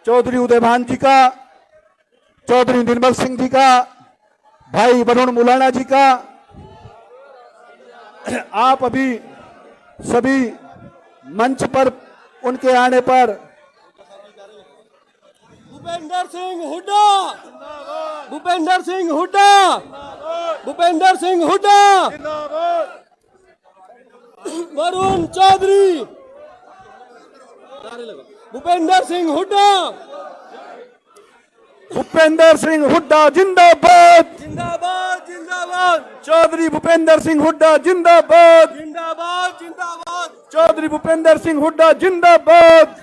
चौधरी उदयभान जी का, चौधरी निर्मल सिंह जी का, भाई वरुण मुलाना जी का। आप अभी सभी मंच पर उनके आने पर भूपेंद्र सिंह हुड्डा, भूपेंद्र सिंह हुड्डा, भूपेंद्र सिंह हुड्डा, वरुण चौधरी, भूपेंद्र सिंह हुड्डा, भूपेंद्र सिंह हुड्डा जिंदाबाद, जिंदाबाद जिंदाबाद, चौधरी भूपेंद्र सिंह हुड्डा जिंदाबाद, जिंदाबाद जिंदाबाद, चौधरी भूपेंद्र सिंह हुड्डा जिंदाबाद,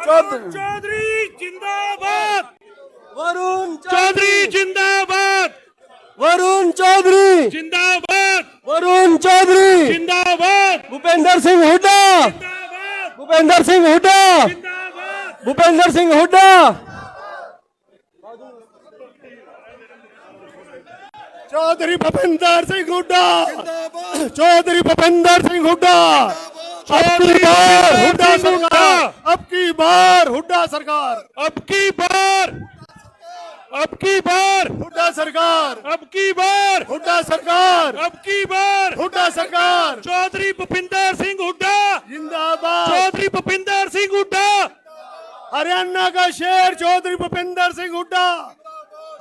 चौधरी जिंदाबाद, वरुण चौधरी जिंदाबाद, वरुण चौधरी जिंदाबाद, वरुण चौधरी जिंदाबाद, भूपेंद्र सिंह हुड्डा, जिंदाबाद, भूपेंद्र सिंह हुड्डा, जिंदाबाद, भूपेंद्र सिंह हुड्डा, चौधरी भूपेंद्र सिंह हुड्डा, चौधरी भूपेंद्र सिंह हुड्डा, चौधरी हुड्डा सरकार, अब की बार हुड्डा सरकार, अब की बार, अब की बार, हुड्डा सरकार, अब की बार, हुड्डा सरकार, अब की बार, हुड्डा सरकार, चौधरी भूपेंद्र सिंह हुड्डा, जिंदाबाद, चौधरी भूपेंद्र सिंह हुड्डा, हरियाणा का शेर चौधरी भूपेंद्र सिंह हुड्डा,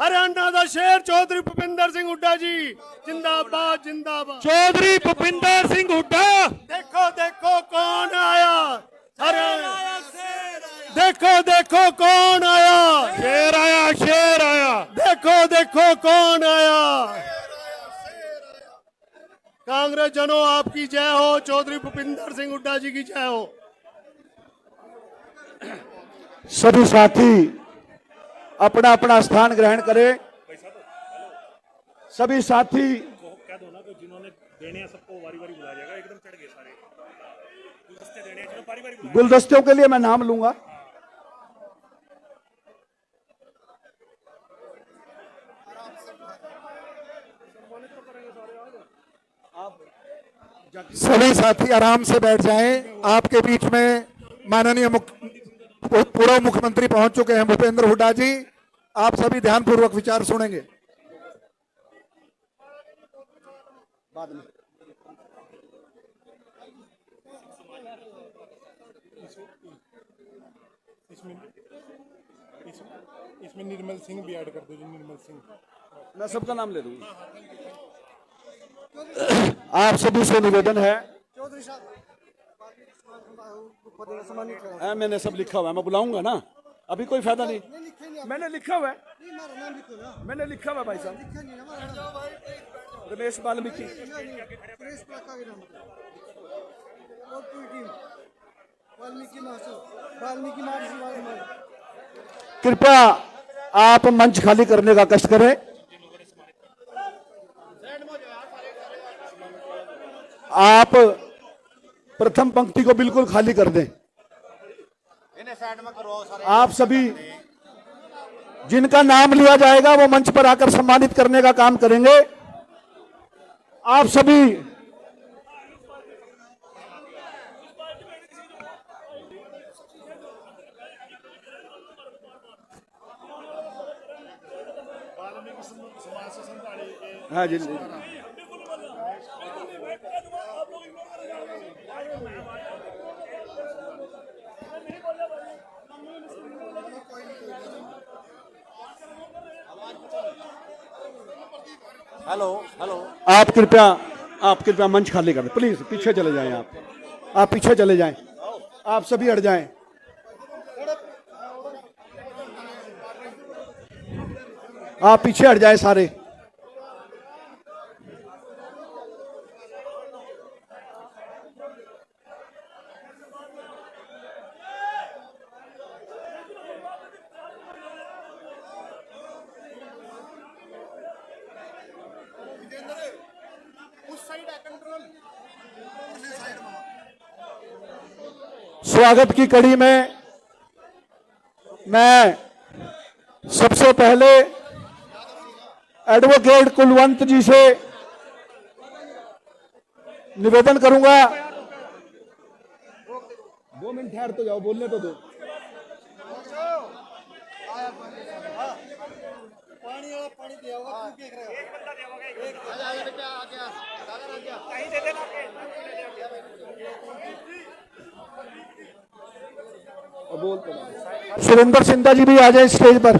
हरियाणा का शेर चौधरी भूपेंद्र सिंह हुड्डा जी, जिंदाबाद जिंदाबाद। चौधरी भूपेंद्र सिंह हुड्डा, देखो देखो कौन आया, हरियाणा, देखो देखो कौन आया, शेर आया, शेर आया, देखो देखो कौन आया। कांग्रेस जनों आपकी जय हो, चौधरी भूपेंद्र सिंह हुड्डा जी की जय हो। सभी साथी अपना अपना स्थान ग्रहण करें। सभी साथी कह दो ना कि जिन्होंने देने हैं सबको बारी बारी बुलाया जाएगा, एकदम चढ़ गए सारे गुलदस्ते देने हैं, बारी बारी बुलाया। गुलदस्ते के लिए मैं नाम लूंगा। सभी साथी आराम से बैठ जाएं। आपके बीच में माननीय पूर्व मुख्यमंत्री पहुंच चुके हैं भूपेंद्र हुड्डा जी। आप सभी ध्यानपूर्वक विचार सुनेंगे। बाद में इसमें निर्मल सिंह भी ऐड कर दो जी, निर्मल सिंह। मैं सबका नाम ले दूंगा। आप सभी से निवेदन है, मैंने सब लिखा हुआ है, मैं बुलाऊंगा ना, अभी कोई फायदा नहीं। मैंने लिखा हुआ है, मैंने लिखा हुआ है भाई साहब, रमेश वाल्मीकि। कृपया आप मंच खाली करने का कष्ट करें। आप प्रथम पंक्ति को बिल्कुल खाली कर दें। आप सभी जिनका नाम लिया जाएगा वो मंच पर आकर सम्मानित करने का काम करेंगे। आप सभी हाँ जी, हेलो हेलो, आप कृपया मंच खाली कर दें प्लीज। पीछे चले जाएं, आप पीछे चले जाएं, आप सभी हट जाएं। आप पीछे हट जाएं सारे। स्वागत की कड़ी में मैं सबसे पहले एडवोकेट कुलवंत जी से निवेदन करूंगा। 2 मिनट ठहर तो जाओ, बोलने तो दो। सुरेंद्र सिंधा जी भी आ जाए स्टेज पर।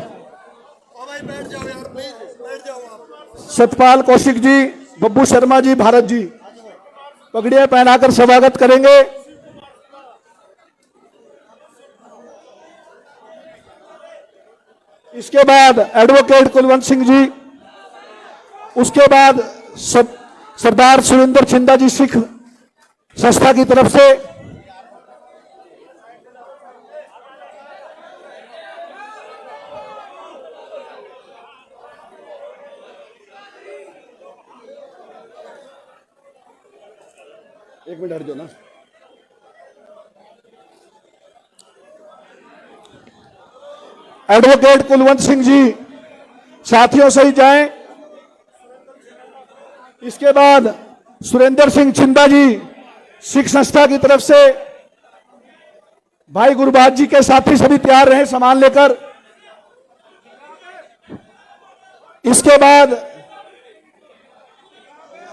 सतपाल कौशिक जी, बब्बू शर्मा जी, भारत जी पगड़ियां पहनाकर स्वागत करेंगे। इसके बाद एडवोकेट कुलवंत सिंह जी, उसके बाद सरदार सुरेंद्र छिंदा जी सिख संस्था की तरफ से, एक मिनट हट जाओ ना। एडवोकेट कुलवंत सिंह जी साथियों से ही जाएं। इसके बाद सुरेंद्र सिंह छिंदा जी सिख संस्था की तरफ से, भाई गुरबाज जी के साथी सभी तैयार रहे सामान लेकर। इसके बाद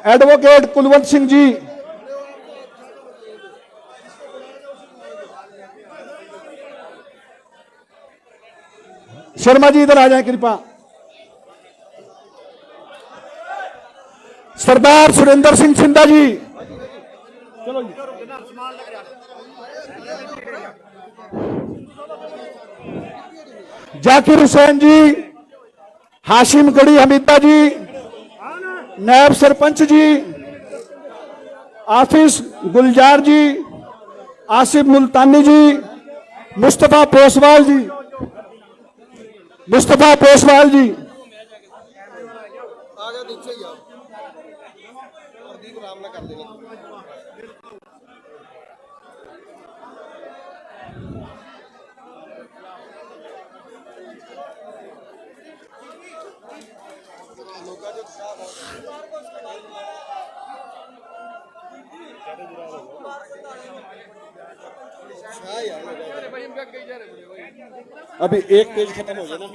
एडवोकेट कुलवंत सिंह जी, शर्मा जी इधर आ जाएं कृपा। सरदार सुरेंद्र सिंह छिंदा जी, चलो जी। जाकिर हुसैन जी, हाशिम गढ़ी हमीदा जी, नायब सरपंच जी, आफिस गुलजार जी, आसिफ मुल्तानी जी, मुस्तफा पोसवाल जी, मुस्तफा पोसवाल जी, अभी एक पेज खत्म हो जाए ना,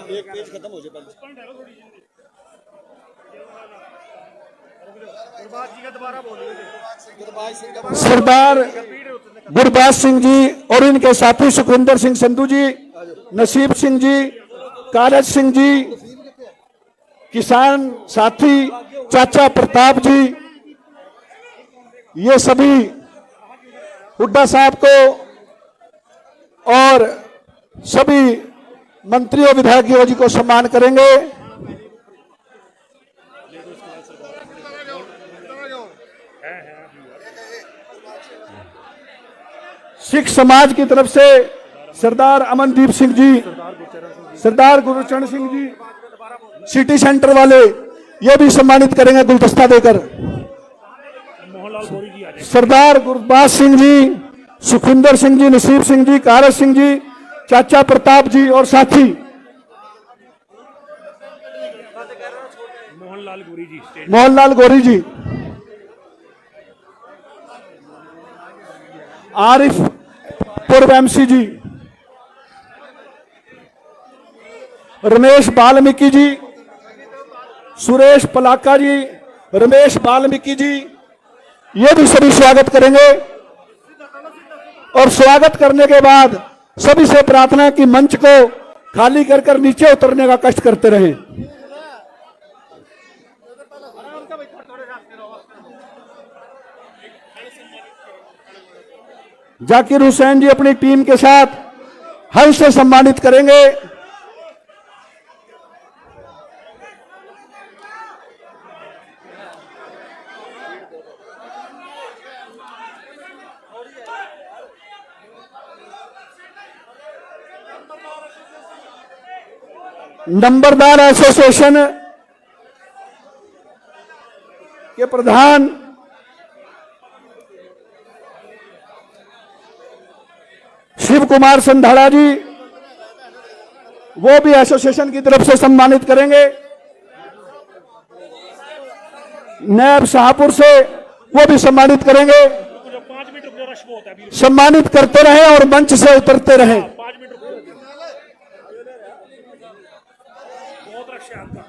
एक पेज खत्म हो जाए पहले। सरदार गुरबाज सिंह जी और इनके साथी सुखविंदर सिंह संधू जी, नसीब सिंह जी, कारज सिंह जी, किसान साथी चाचा प्रताप जी, ये सभी हुड्डा साहब को और सभी मंत्रियों विधायकों जी को सम्मान करेंगे। सिख समाज की तरफ से सरदार अमनदीप सिंह जी, सरदार गुरचरण सिंह जी, सिटी सेंटर वाले, ये भी सम्मानित करेंगे गुलदस्ता देकर। सरदार गुरबाज सिंह जी, सुखविंदर सिंह जी, नसीब सिंह जी, कारज सिंह जी, चाचा प्रताप जी और साथी मोहनलाल गौरी जी, आरिफ पूर्व एमसी जी, रमेश वाल्मीकि जी, सुरेश पलाका जी, रमेश वाल्मीकि जी, ये भी सभी स्वागत करेंगे। और स्वागत करने के बाद सभी से प्रार्थना है कि मंच को खाली कर कर नीचे उतरने का कष्ट करते रहें। जाकिर हुसैन जी अपनी टीम के साथ हल से सम्मानित करेंगे। नंबरदार एसोसिएशन के प्रधान शिव कुमार संधाड़ा जी, वो भी एसोसिएशन की तरफ से सम्मानित करेंगे। नैब शाहपुर से वो भी सम्मानित करेंगे। सम्मानित करते रहे और मंच से उतरते रहे। पीछे आपका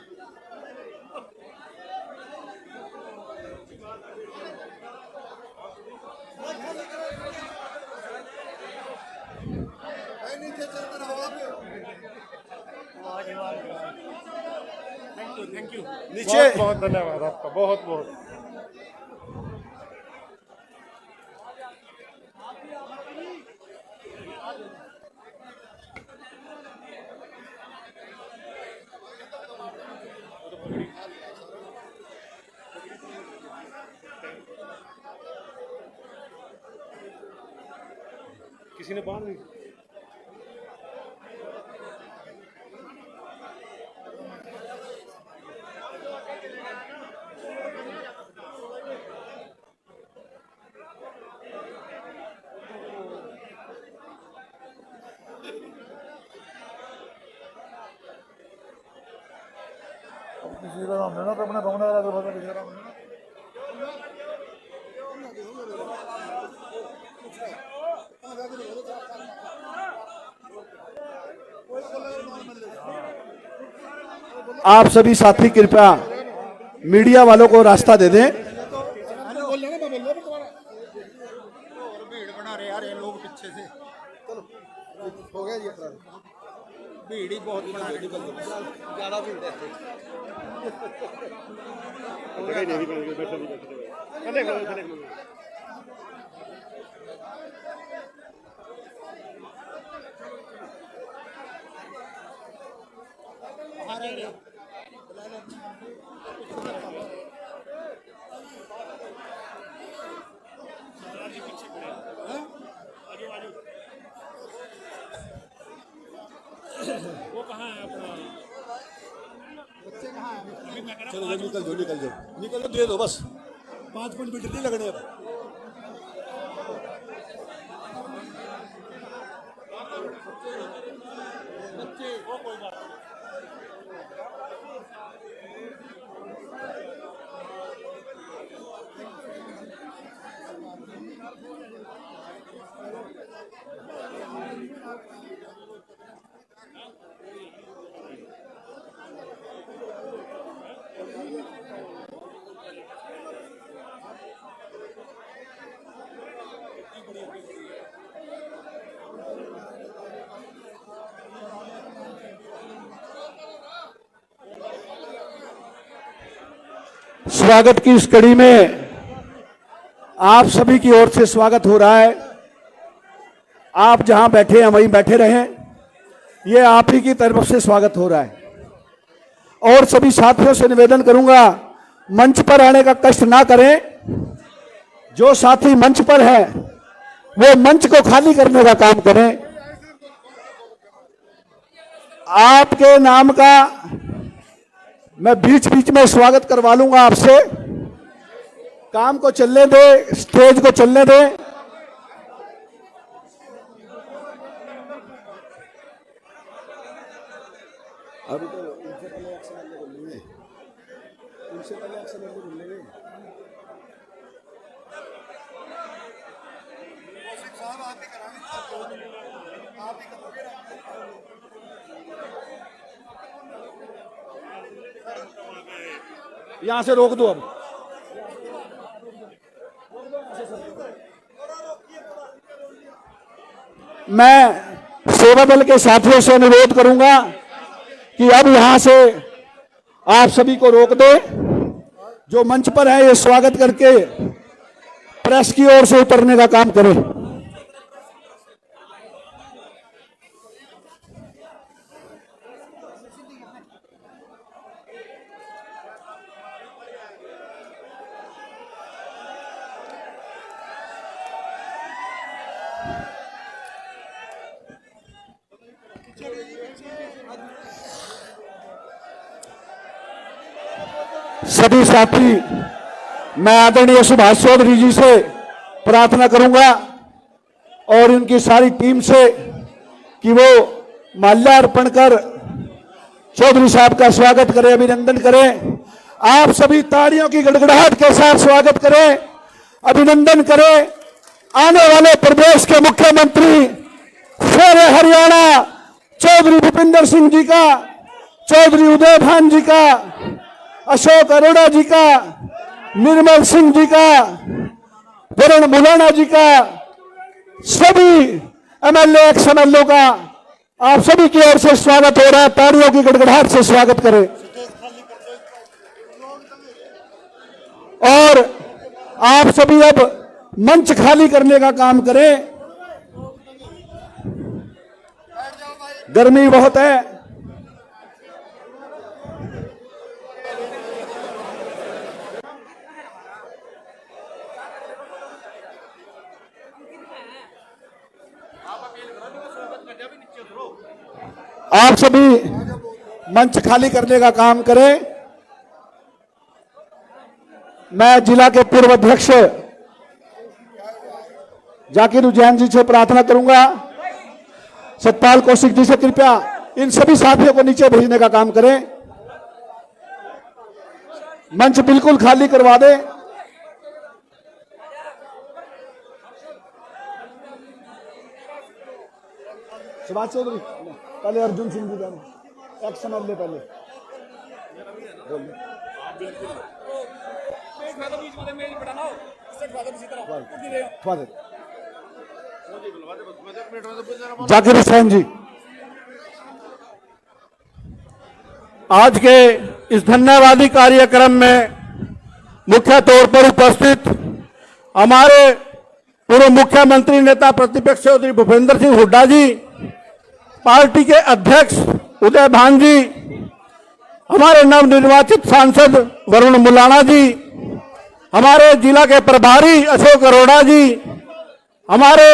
थैंक यू नीचे बहुत बहुत धन्यवाद आपका, बहुत बहुत। किसी ने बांध दी किसी का नाम लेना तो अपने भावना वाला तो किसी का नाम लेना। आप सभी साथी कृपया मीडिया वालों को रास्ता दे दें। भीड़ बना रहे यार ये लोग पीछे से। चलो हो गया जी अपना। भीड़ ही बहुत बना रहे, ज्यादा भीड़ है। वो कहाँ है अपना चलो निकल जाओ निकल जाओ निकल जाओ, दे दो बस 5 मीटर नहीं लगने अब। स्वागत की इस कड़ी में आप सभी की ओर से स्वागत हो रहा है। आप जहां बैठे हैं वहीं बैठे रहें, ये आप ही की तरफ से स्वागत हो रहा है। और सभी साथियों से निवेदन करूंगा, मंच पर आने का कष्ट ना करें। जो साथी मंच पर है वो मंच को खाली करने का काम करें। आपके नाम का मैं बीच बीच में स्वागत करवा लूंगा आपसे। काम को चलने दे, स्टेज को चलने दे। अभी तो उनसे पहले एक्शन लेके बोलेंगे, उनसे पहले एक्शन लेके बोलेंगे। यहां से रोक दो अब। मैं सेवा दल के साथियों से अनुरोध करूंगा कि अब यहां से आप सभी को रोक दे। जो मंच पर है ये स्वागत करके प्रेस की ओर से उतरने का काम करें। सभी साथी, मैं आदरणीय सुभाष चौधरी जी से प्रार्थना करूंगा और इनकी सारी टीम से कि वो माल्यार्पण कर चौधरी साहब का स्वागत करें, अभिनंदन करें। आप सभी तालियों की गड़गड़ाहट के साथ स्वागत करें, अभिनंदन करें आने वाले प्रदेश के मुख्यमंत्री शेर हरियाणा चौधरी भूपिंदर सिंह जी का, चौधरी उदय भान जी का, अशोक अरोड़ा जी का, निर्मल सिंह जी का, वरुण मुलाना जी का, सभी एमएलए एक्स एमएलए का आप सभी की ओर से स्वागत हो रहा है। तालियों की गड़गड़ाहट से स्वागत करें। और आप सभी अब मंच खाली करने का काम करें, गर्मी बहुत है। आप सभी मंच खाली करने का काम करें। मैं जिला के पूर्व अध्यक्ष जाकिर उजैन जी से प्रार्थना करूंगा, सतपाल कौशिक जी से कृपया इन सभी साथियों को नीचे भेजने का काम करें। मंच बिल्कुल खाली करवा दें। सुभाष चौधरी पहले, अर्जुन सिंह जी जाने एक समय ले पहले जाकिर हुसैन जी। आज के इस धन्यवादी कार्यक्रम में मुख्य तौर पर उपस्थित हमारे पूर्व मुख्यमंत्री नेता प्रतिपक्ष चौधरी भूपेंद्र सिंह हुड्डा जी, पार्टी के अध्यक्ष उदय भान जी, हमारे नवनिर्वाचित सांसद वरुण मुलाना जी, हमारे जिला के प्रभारी अशोक अरोड़ा जी, हमारे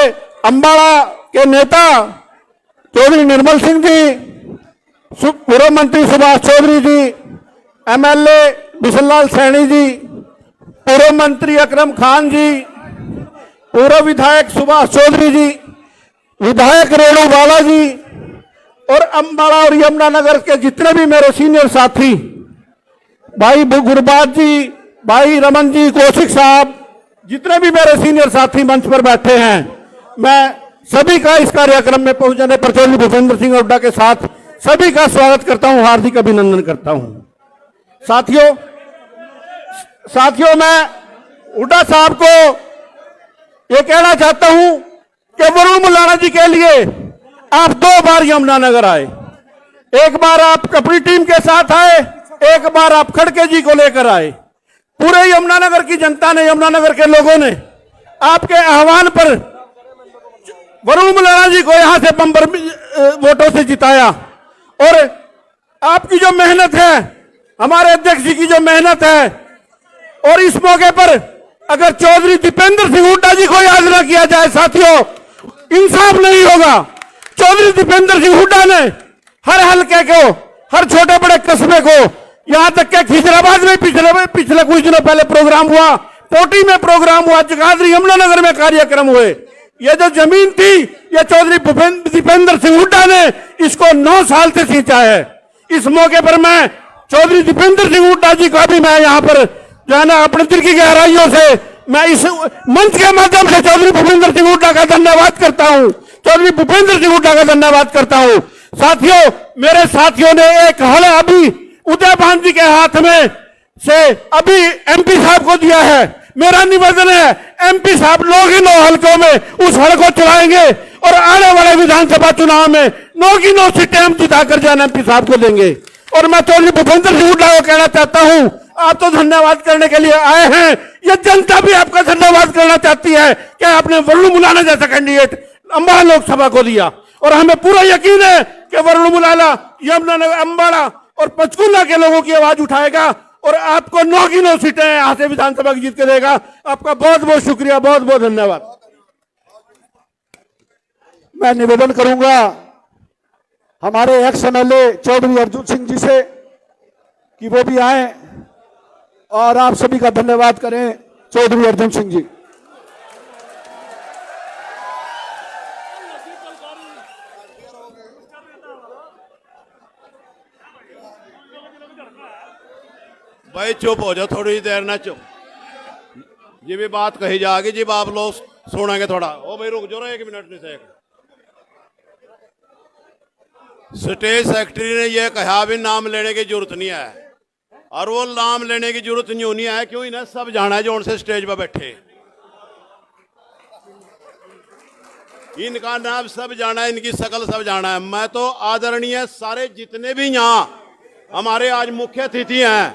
अंबाला के नेता चौधरी निर्मल सिंह जी, पूर्व मंत्री सुभाष चौधरी जी, एमएलए बिशनलाल सैनी जी, पूर्व मंत्री अकरम खान जी, पूर्व विधायक सुभाष चौधरी जी, विधायक रेणु बाला जी, और अंबाला और यमुनानगर के जितने भी मेरे सीनियर साथी, भाई गुरबाज जी, भाई रमन जी, कौशिक साहब, जितने भी मेरे सीनियर साथी मंच पर बैठे हैं, मैं सभी का इस कार्यक्रम में पहुंचने पर चौधरी भूपेंद्र सिंह हुड्डा के साथ सभी का स्वागत करता हूं, हार्दिक अभिनंदन करता हूं। साथियों मैं हुड्डा साहब को यह कहना चाहता हूं कि वरुण मुलाना जी के लिए आप 2 बार यमुनानगर आए। एक बार आप अपनी टीम के साथ आए, एक बार आप खड़के जी को लेकर आए। पूरे यमुनानगर की जनता ने, यमुनानगर के लोगों ने आपके आह्वान पर वरुण मुलाना जी को यहां से बंपर वोटों से जिताया। और आपकी जो मेहनत है, हमारे अध्यक्ष जी की जो मेहनत है, और इस मौके पर अगर चौधरी दीपेंद्र सिंह हुड्डा जी को याद न किया जाए साथियों, इंसाफ नहीं होगा। चौधरी दीपेंद्र सिंह हुड्डा ने हर हल्के को, हर छोटे बड़े कस्बे को, यहां तक के खिजराबाद में पिछले कुछ दिनों पहले प्रोग्राम हुआ, पोटी में प्रोग्राम हुआ, जगाधरी यमुनानगर में कार्यक्रम हुए। ये जो जमीन थी, ये चौधरी दीपेंद्र सिंह हुड्डा ने इसको 9 साल से सींचा है। इस मौके पर मैं चौधरी दीपेंद्र सिंह हुड्डा जी का भी मैं यहां पर जो है ना अपने दिल की गहराइयों से मैं इस मंच के माध्यम से चौधरी भूपेंद्र सिंह हुड्डा का धन्यवाद करता हूं, चौधरी भूपेंद्र सिंह हुड्डा का धन्यवाद करता हूं। साथियों, मेरे साथियों ने एक हल अभी उदय भान जी के हाथ में से अभी एमपी साहब को दिया है। मेरा निवेदन है, एमपी साहब लोग ही 9 हल्कों में उस हल को चलाएंगे और आने वाले विधानसभा चुनाव में 9 की 9 सीटें हम जिताकर जान एमपी साहब को देंगे। और मैं चौधरी भूपेंद्र सिंह हुड्डा को कहना चाहता हूं, आप तो धन्यवाद करने के लिए आए हैं, यह जनता भी आपका धन्यवाद करना चाहती है कि आपने वरुण मुलाना जैसा कैंडिडेट अंबाला लोकसभा को दिया। और हमें पूरा यकीन है कि वरुण मुलाना यमुनानगर, अंबाला और पंचकुला के लोगों की आवाज उठाएगा और आपको 9 की 9 सीटें यहां से विधानसभा की जीत के देगा। आपका बहुत बहुत शुक्रिया, बहुत बहुत धन्यवाद। मैं निवेदन करूंगा हमारे एक्स एमएलए चौधरी अर्जुन सिंह जी से कि वो भी आए और आप सभी का धन्यवाद करें। चौधरी अर्जुन सिंह जी। भाई चुप हो जाओ थोड़ी देर ना, चुप। ये भी बात कही जाएगी जब आप लोग सुनेंगे थोड़ा। ओ भाई रुक जाओ 1 मिनट नहीं से। स्टेज सेक्रेटरी ने यह कहा भी नाम लेने की जरूरत नहीं है, और वो नाम लेने की जरूरत नहीं होनी है, क्यों इन्हें सब जाना है जो उनसे स्टेज पर बैठे, इनका नाम सब जाना है, इनकी शकल सब जाना है। मैं तो आदरणीय सारे जितने भी यहाँ हमारे आज मुख्य अतिथि हैं,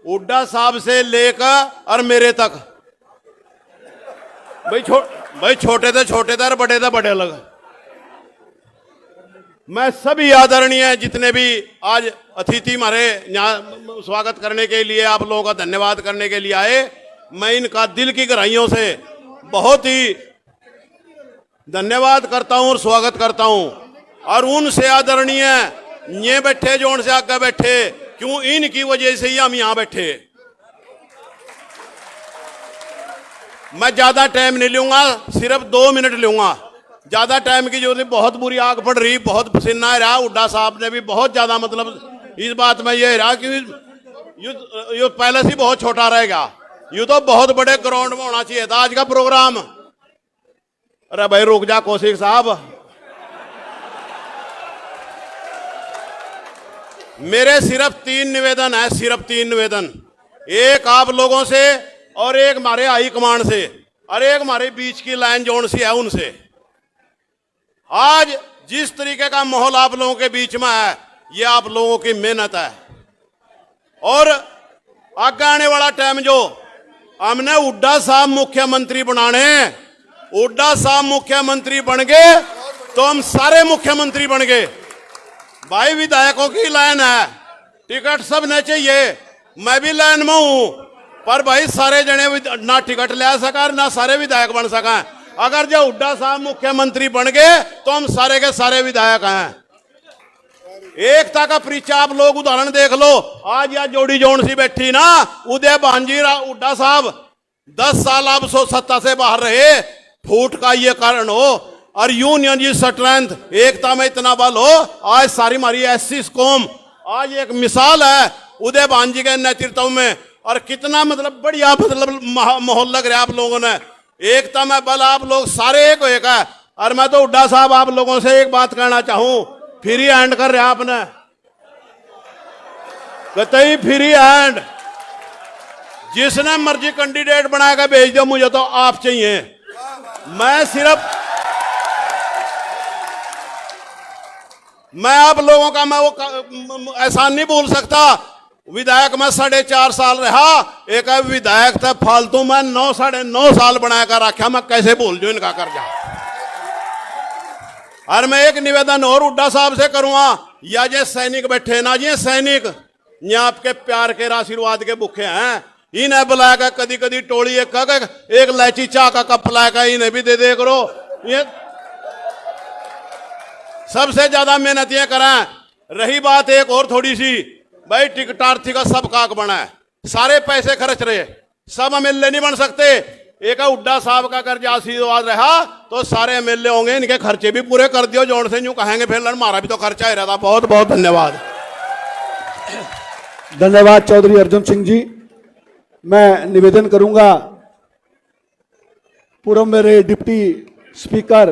हुड्डा साहब से लेकर और मेरे तक, भाई छोटे थे और बड़े थे बड़े अलग, मैं सभी आदरणीय जितने भी आज अतिथि हमारे यहाँ स्वागत करने के लिए, आप लोगों का धन्यवाद करने के लिए आए, मैं इनका दिल की गहराइयों से बहुत ही धन्यवाद करता हूं और स्वागत करता हूं। और उनसे आदरणीय ये बैठे जो उनसे आगे बैठे, क्यों इनकी वजह से ही हम यहां बैठे। मैं ज्यादा टाइम नहीं लूंगा, सिर्फ 2 मिनट लूंगा, ज्यादा टाइम की जरूरत नहीं। बहुत बुरी आग पड़ रही, बहुत पसीना रहा, हुड्डा साहब ने भी बहुत ज्यादा, मतलब इस बात में ये रहा कि ये पहले से बहुत छोटा रहेगा, ये तो बहुत बड़े ग्राउंड में होना चाहिए था आज का प्रोग्राम। अरे भाई रुक जा कौशिक साहब, मेरे सिर्फ 3 निवेदन है, सिर्फ 3 निवेदन, एक आप लोगों से और एक हमारे हाई कमांड से और एक हमारे बीच की लाइन जोन सी है उनसे। आज जिस तरीके का माहौल आप लोगों के बीच में है, ये आप लोगों की मेहनत है, और आगे आने वाला टाइम जो हमने हुड्डा साहब मुख्यमंत्री बनाने, हुड्डा साहब मुख्यमंत्री बन गए तो हम सारे मुख्यमंत्री बन गए। भाई विधायकों की लाइन है, टिकट सब नहीं चाहिए, मैं भी लाइन में हूं, पर भाई सारे जने ना टिकट ले सका ना सारे विधायक बन सका। अगर जो हुड्डा साहब मुख्यमंत्री बन गए तो हम सारे के सारे विधायक हैं। एकता का परिचय आप लोग उदाहरण देख लो, आज यह जोड़ी जोन सी बैठी ना, उदय भांजी हुड्डा साहब 10 साल आप सत्ता से बाहर रहे, फूट का ये कारण हो, और यूनियन की स्ट्रेंथ, एकता में इतना बल हो, आज सारी हमारी एससी कौम आज एक मिसाल है उदय भांजी के नेतृत्व में, और कितना मतलब बढ़िया मतलब माहौल लग रहा है आप लोगों ने, एकता में बल, आप लोग सारे एक हो एक है। और मैं तो हुड्डा साहब आप लोगों से एक बात कहना चाहूं, फ्री हैंड कर रहे आपने, कतई फ्री हैंड, जिसने मर्जी कैंडिडेट बनाकर भेज दो, मुझे तो आप चाहिए। मैं आप लोगों का मैं वो एहसान नहीं भूल सकता। विधायक में 4.5 साल रहा, एक विधायक था फालतू में 9 साढ़े 9 साल बनाकर रखा, मैं कैसे भूल जाऊं इनका कर्जा। और मैं एक निवेदन और हुड्डा साहब से करूंगा, या जे सैनिक बैठे ना, ये सैनिक ये आपके प्यार के आशीर्वाद के भूखे हैं, इन्हें बुलाकर कदी कदी टोली एक इलायची चाह का कप लाकर इन्हें भी दे दे करो। ये सबसे ज्यादा मेहनत ये करें। रही बात एक और थोड़ी सी, भाई टिकटार्थी का सब काक बना है, सारे पैसे खर्च रहे, सब एमएलए नहीं बन सकते। एक हुड्डा साहब का कर्ज आशीर्वाद रहा तो सारे एमएलए होंगे, इनके खर्चे भी पूरे कर दियो, जोड़ से यूं कहेंगे फिर हमारा भी तो खर्चा ही रहता। बहुत बहुत धन्यवाद। धन्यवाद चौधरी अर्जुन सिंह जी। मैं निवेदन करूंगा पूर्व मेरे डिप्टी स्पीकर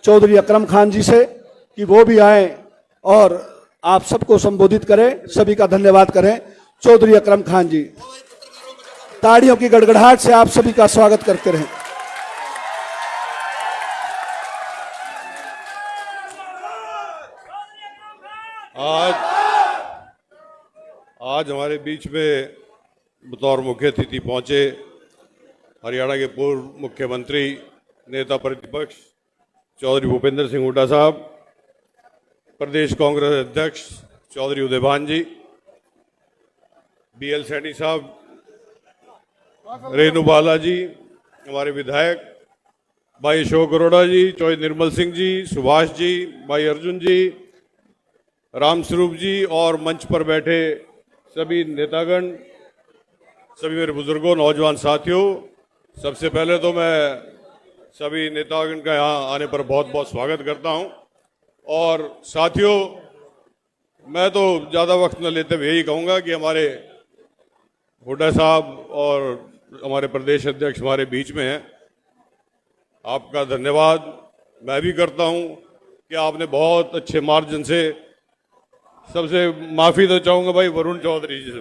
चौधरी अकरम खान जी से कि वो भी आए और आप सबको संबोधित करें, सभी का धन्यवाद करें। चौधरी अकरम खान जी, ताड़ियों की गड़गड़ाहट से आप सभी का स्वागत करते रहें। आज हमारे बीच में बतौर मुख्य अतिथि पहुंचे हरियाणा के पूर्व मुख्यमंत्री नेता प्रतिपक्ष चौधरी भूपेंद्र सिंह हुड्डा साहब, प्रदेश कांग्रेस अध्यक्ष चौधरी उदय भांजी, BL सैनी साहब, रेणु बालाजी, हमारे विधायक भाई अशोक अरोड़ा जी, चौधरी निर्मल सिंह जी, सुभाष जी, भाई अर्जुन जी, रामस्वरूप जी, और मंच पर बैठे सभी नेतागण, सभी मेरे बुजुर्गों, नौजवान साथियों, सबसे पहले तो मैं सभी नेतागण का यहाँ आने पर बहुत बहुत स्वागत करता हूँ। और साथियों, मैं तो ज़्यादा वक्त न लेते हुए यही कहूँगा कि हमारे हुड्डा साहब और हमारे प्रदेश अध्यक्ष हमारे बीच में हैं, आपका धन्यवाद मैं भी करता हूँ। कि आपने बहुत अच्छे मार्जिन से, सबसे माफी तो चाहूंगा भाई वरुण चौधरी जी से,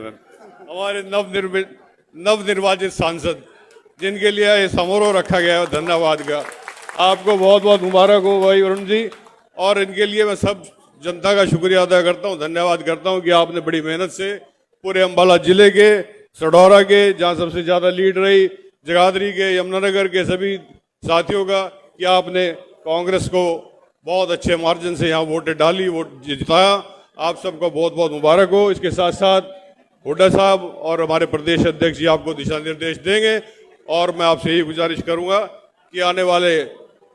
हमारे नवनिर्वाचित सांसद जिनके लिए ये समारोह रखा गया है, धन्यवाद का आपको बहुत बहुत मुबारक हो भाई वरुण जी। और इनके लिए मैं सब जनता का शुक्रिया अदा करता हूं, धन्यवाद करता हूं कि आपने बड़ी मेहनत से पूरे अंबाला जिले के, सढौरा के जहां सबसे ज्यादा लीड रही, जगाधरी के, यमुनानगर के सभी साथियों का, कि आपने कांग्रेस को बहुत अच्छे मार्जिन से यहाँ वोटें डाली, वोट जिताया। आप सबको बहुत बहुत मुबारक हो। इसके साथ साथ हुड्डा साहब और हमारे प्रदेश अध्यक्ष जी आपको दिशा निर्देश देंगे और मैं आपसे यही गुजारिश करूंगा कि आने वाले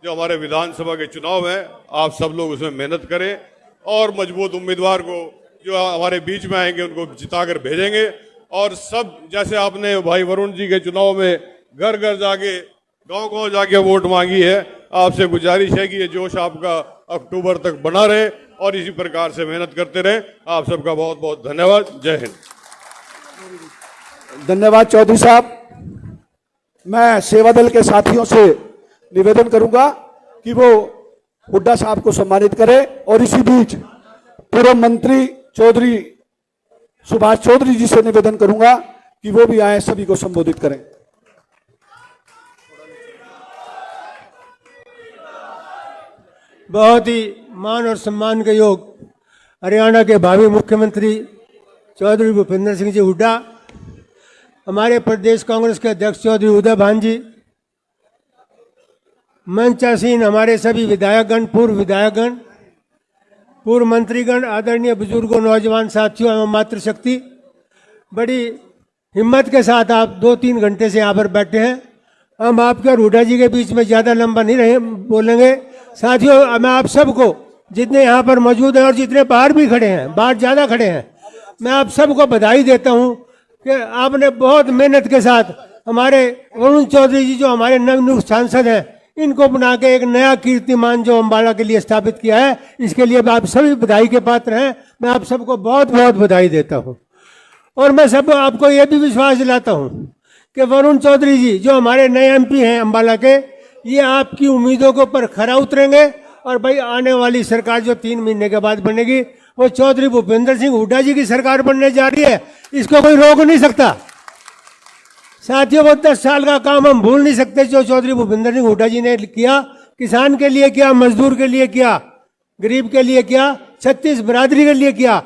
जो हमारे विधानसभा के चुनाव हैं, आप सब लोग उसमें मेहनत करें और मजबूत उम्मीदवार को जो हमारे बीच में आएंगे उनको जिताकर भेजेंगे। और सब जैसे आपने भाई वरुण जी के चुनाव में घर घर जाके, गांव-गांव जाके वोट मांगी है, आपसे गुजारिश है कि ये जोश आपका अक्टूबर तक बना रहे और इसी प्रकार से मेहनत करते रहे। आप सबका बहुत बहुत धन्यवाद। जय हिंद। धन्यवाद चौधरी साहब। मैं सेवा दल के साथियों से निवेदन करूंगा कि वो हुड्डा साहब को सम्मानित करें और इसी बीच पूर्व मंत्री चौधरी सुभाष चौधरी जी से निवेदन करूंगा कि वो भी आए, सभी को संबोधित करें। बहुत ही मान और सम्मान के योग हरियाणा के भावी मुख्यमंत्री चौधरी भूपेंद्र सिंह जी हुड्डा, हमारे प्रदेश कांग्रेस के अध्यक्ष चौधरी उदय भान जी, मंचासीन हमारे सभी विधायकगण, पूर्व विधायकगण, पूर्व मंत्रीगण, आदरणीय बुजुर्गों, नौजवान साथियों एवं मातृशक्ति, बड़ी हिम्मत के साथ आप 2-3 घंटे से यहाँ पर बैठे हैं। हम आपके और हुड्डा जी के बीच में ज़्यादा लंबा नहीं रहे बोलेंगे। साथियों, मैं आप सबको, जितने यहाँ पर मौजूद हैं और जितने बाहर भी खड़े हैं, बाहर ज़्यादा खड़े हैं, मैं आप सबको बधाई देता हूँ कि आपने बहुत मेहनत के साथ हमारे वरुण चौधरी जी जो हमारे नवनियुक्त सांसद हैं, इनको बना के एक नया कीर्तिमान जो अंबाला के लिए स्थापित किया है, इसके लिए आप सभी बधाई के पात्र हैं। मैं आप सबको बहुत बहुत बधाई देता हूँ। और मैं सब आपको ये भी विश्वास दिलाता हूँ कि वरुण चौधरी जी जो हमारे नए एमपी हैं अंबाला के, ये आपकी उम्मीदों के ऊपर खरा उतरेंगे और भाई आने वाली सरकार जो 3 महीने के बाद बनेगी, वो चौधरी भूपेंद्र सिंह हुड्डा जी की सरकार बनने जा रही है। इसको कोई रोक नहीं सकता। साथियों, वो 10 साल का काम हम भूल नहीं सकते जो चौधरी भूपेंद्र सिंह हुड्डा जी ने किया। किसान के लिए किया, मजदूर के लिए किया, गरीब के लिए किया, 36 बिरादरी के लिए किया।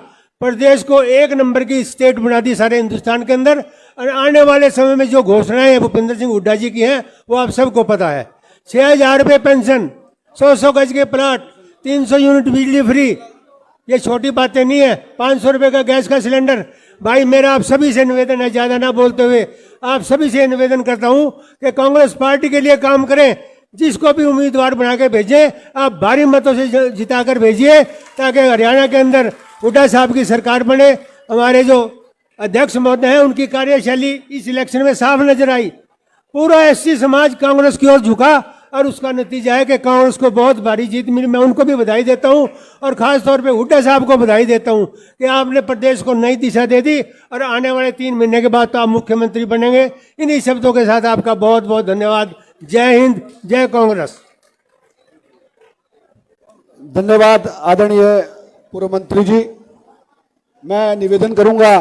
प्रदेश को 1 नंबर की स्टेट बना दी सारे हिंदुस्तान के अंदर। और आने वाले समय में जो घोषणाएं भूपेंद्र सिंह हुड्डा जी की हैं, वो आप सबको पता है। 6,000 रुपये पेंशन, 100 गज के प्लाट, 300 यूनिट बिजली फ्री, ये छोटी बातें नहीं है। 500 रुपये का गैस का सिलेंडर। भाई मेरा आप सभी से निवेदन है, ज़्यादा ना बोलते हुए आप सभी से निवेदन करता हूं कि कांग्रेस पार्टी के लिए काम करें। जिसको भी उम्मीदवार बना के भेजें, आप भारी मतों से जिताकर भेजिए ताकि हरियाणा के अंदर हुड्डा साहब की सरकार बने। हमारे जो अध्यक्ष महोदय हैं, उनकी कार्यशैली इस इलेक्शन में साफ नजर आई। पूरा एससी समाज कांग्रेस की ओर झुका और उसका नतीजा है कि कांग्रेस को बहुत भारी जीत मिली। मैं उनको भी बधाई देता हूं और खास तौर पे हुड्डा साहब को बधाई देता हूं कि आपने प्रदेश को नई दिशा दे दी और आने वाले 3 महीने के बाद तो आप मुख्यमंत्री बनेंगे। इन्हीं शब्दों के साथ आपका बहुत बहुत धन्यवाद। जय हिंद, जय कांग्रेस। धन्यवाद आदरणीय पूर्व मंत्री जी। मैं निवेदन करूंगा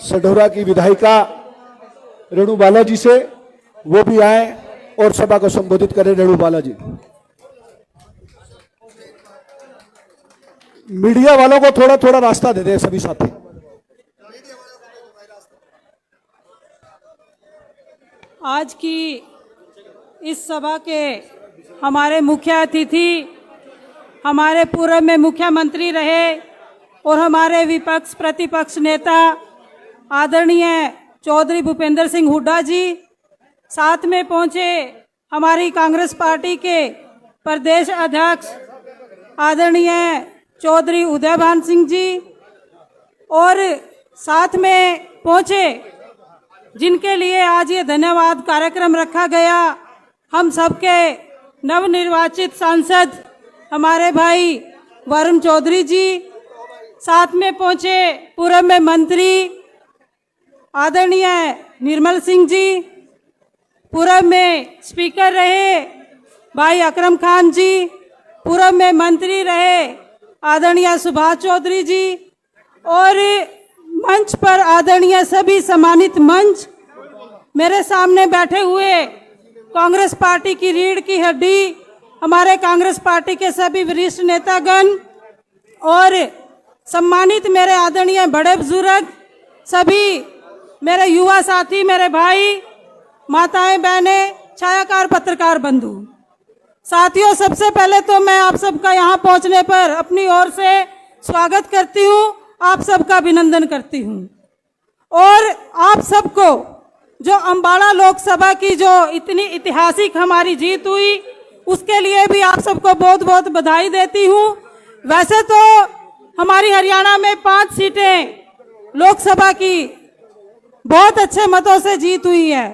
सढौरा की विधायिका रेणु बाला जी से, वो भी आए और सभा को संबोधित करें। रेणु बाला जी। मीडिया वालों को थोड़ा थोड़ा रास्ता दे दें सभी साथी। आज की इस सभा के हमारे मुख्य अतिथि, हमारे पूर्व में मुख्यमंत्री रहे और हमारे विपक्ष प्रतिपक्ष नेता आदरणीय चौधरी भूपेंद्र सिंह हुड्डा जी, साथ में पहुंचे हमारी कांग्रेस पार्टी के प्रदेश अध्यक्ष आदरणीय चौधरी उदय भान सिंह जी, और साथ में पहुंचे जिनके लिए आज ये धन्यवाद कार्यक्रम रखा गया, हम सबके नवनिर्वाचित सांसद हमारे भाई वरुण चौधरी जी, साथ में पहुंचे पूर्व में मंत्री आदरणीय निर्मल सिंह जी, पूर्व में स्पीकर रहे भाई अकरम खान जी, पूर्व में मंत्री रहे आदरणीय सुभाष चौधरी जी और मंच पर आदरणीय सभी सम्मानित मंच, मेरे सामने बैठे हुए कांग्रेस पार्टी की रीढ़ की हड्डी हमारे कांग्रेस पार्टी के सभी वरिष्ठ नेतागण और सम्मानित मेरे आदरणीय बड़े बुजुर्ग, सभी मेरे युवा साथी, मेरे भाई, माताएं, बहनें, छायाकार, पत्रकार बंधु, साथियों, सबसे पहले तो मैं आप सबका यहाँ पहुँचने पर अपनी ओर से स्वागत करती हूँ, आप सबका अभिनंदन करती हूँ। और आप सबको जो अम्बाला लोकसभा की जो इतनी ऐतिहासिक हमारी जीत हुई, उसके लिए भी आप सबको बहुत बहुत बधाई देती हूँ। वैसे तो हमारी हरियाणा में 5 सीटें लोकसभा की बहुत अच्छे मतों से जीत हुई है,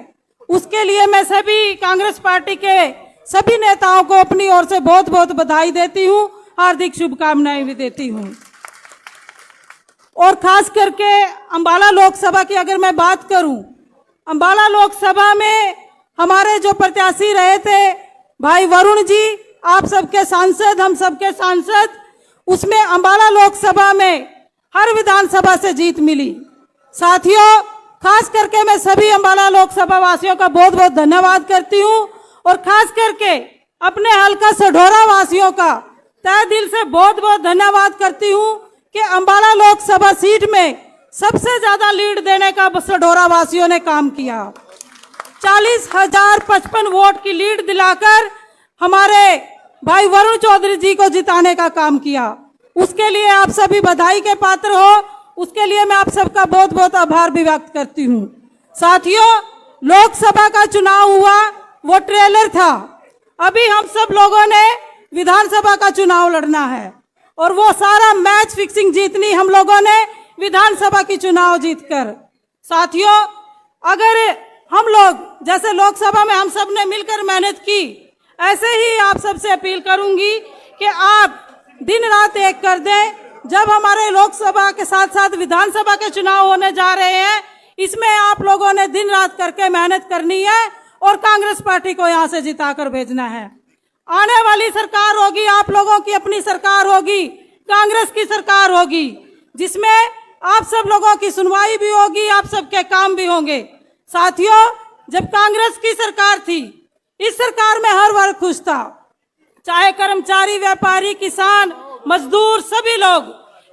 उसके लिए मैं सभी कांग्रेस पार्टी के सभी नेताओं को अपनी ओर से बहुत बहुत बधाई देती हूँ, हार्दिक शुभकामनाएं भी देती हूँ। और खास करके अम्बाला लोकसभा की अगर मैं बात करूं, अम्बाला लोकसभा में हमारे जो प्रत्याशी रहे थे भाई वरुण जी, आप सबके सांसद, हम सबके सांसद, उसमें अम्बाला लोकसभा में हर विधानसभा से जीत मिली। साथियों, खास करके मैं सभी अम्बाला लोकसभा वासियों का बहुत बहुत धन्यवाद करती हूं और खास करके अपने हल्का सढौरा वासियों का तहे दिल से बहुत बहुत धन्यवाद करती हूं कि अम्बाला लोकसभा सीट में सबसे ज्यादा लीड देने का सढौरा वासियों ने काम किया। 40,055 वोट की लीड दिलाकर हमारे भाई वरुण चौधरी जी को जिताने का काम किया। उसके लिए आप सभी बधाई के पात्र हो, उसके लिए मैं आप सबका बहुत बहुत आभार भी व्यक्त करती हूँ। साथियों, लोकसभा का चुनाव हुआ, वो ट्रेलर था, अभी हम सब लोगों ने विधानसभा का चुनाव लड़ना है और वो सारा मैच फिक्सिंग जीतनी हम लोगों ने विधानसभा की चुनाव जीतकर। साथियों, अगर हम लोग जैसे लोकसभा में हम सब ने मिलकर मेहनत की, ऐसे ही आप सबसे अपील करूंगी कि आप दिन रात एक कर दें। जब हमारे लोकसभा के साथ साथ विधानसभा के चुनाव होने जा रहे हैं, इसमें आप लोगों ने दिन रात करके मेहनत करनी है और कांग्रेस पार्टी को यहाँ से जिताकर भेजना है। आने वाली सरकार होगी, आप लोगों की अपनी सरकार होगी, कांग्रेस की सरकार होगी, जिसमें आप सब लोगों की सुनवाई भी होगी, आप सबके काम भी होंगे। साथियों, जब कांग्रेस की सरकार थी, इस सरकार में हर वर्ग खुश था, चाहे कर्मचारी, व्यापारी, किसान, मजदूर, सभी लोग।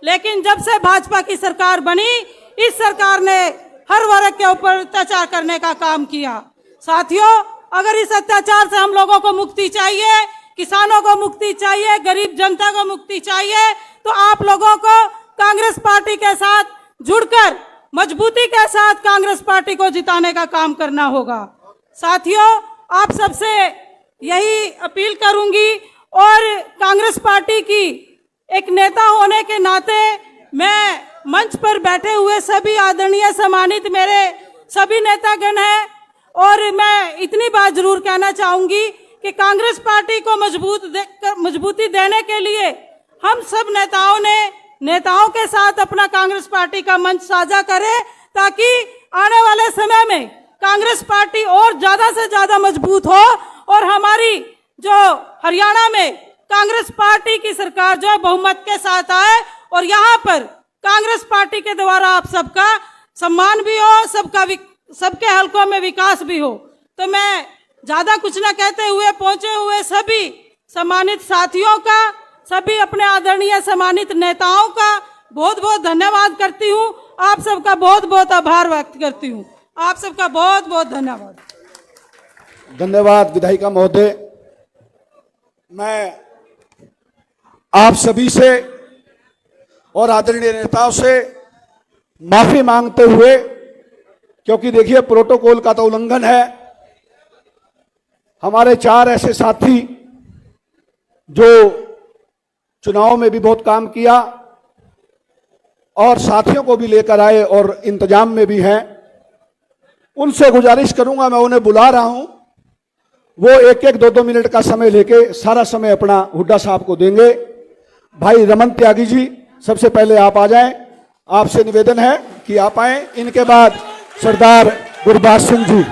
लेकिन जब से भाजपा की सरकार बनी, इस सरकार ने हर वर्ग के ऊपर अत्याचार करने का काम किया। साथियों, अगर इस अत्याचार से हम लोगों को मुक्ति चाहिए, किसानों को मुक्ति चाहिए, गरीब जनता को मुक्ति चाहिए, तो आप लोगों को कांग्रेस पार्टी के साथ जुड़कर मजबूती के साथ कांग्रेस पार्टी को जिताने का काम करना होगा। साथियों, आप सबसे यही अपील करूंगी और कांग्रेस पार्टी की एक नेता होने के नाते मैं मंच पर बैठे हुए सभी आदरणीय सम्मानित मेरे सभी नेतागण हैं और मैं इतनी बात जरूर कहना चाहूंगी कि कांग्रेस पार्टी को मजबूती देने के लिए हम सब नेताओं के साथ अपना कांग्रेस पार्टी का मंच साझा करें, ताकि आने वाले समय में कांग्रेस पार्टी और ज्यादा से ज्यादा मजबूत हो और हमारी जो हरियाणा में कांग्रेस पार्टी की सरकार जो है बहुमत के साथ आए और यहाँ पर कांग्रेस पार्टी के द्वारा आप सबका सम्मान भी हो, सबके हलकों में विकास भी हो। तो मैं ज्यादा कुछ न कहते हुए पहुंचे हुए सभी सम्मानित साथियों का, सभी अपने आदरणीय सम्मानित नेताओं का बहुत बहुत धन्यवाद करती हूँ। आप सबका बहुत बहुत आभार व्यक्त करती हूँ। आप सबका बहुत बहुत धन्यवाद। धन्यवाद विधायिका महोदय। मैं आप सभी से और आदरणीय नेताओं से माफी मांगते हुए, क्योंकि देखिए प्रोटोकॉल का तो उल्लंघन है, हमारे 4 ऐसे साथी जो चुनाव में भी बहुत काम किया और साथियों को भी लेकर आए और इंतजाम में भी हैं, उनसे गुजारिश करूंगा, मैं उन्हें बुला रहा हूं, वो 1-1, 2-2 मिनट का समय लेके सारा समय अपना हुड्डा साहब को देंगे। भाई रमन त्यागी जी, सबसे पहले आप आ जाएं, आपसे निवेदन है कि आप आएं। इनके बाद सरदार गुरबाज सिंह जी।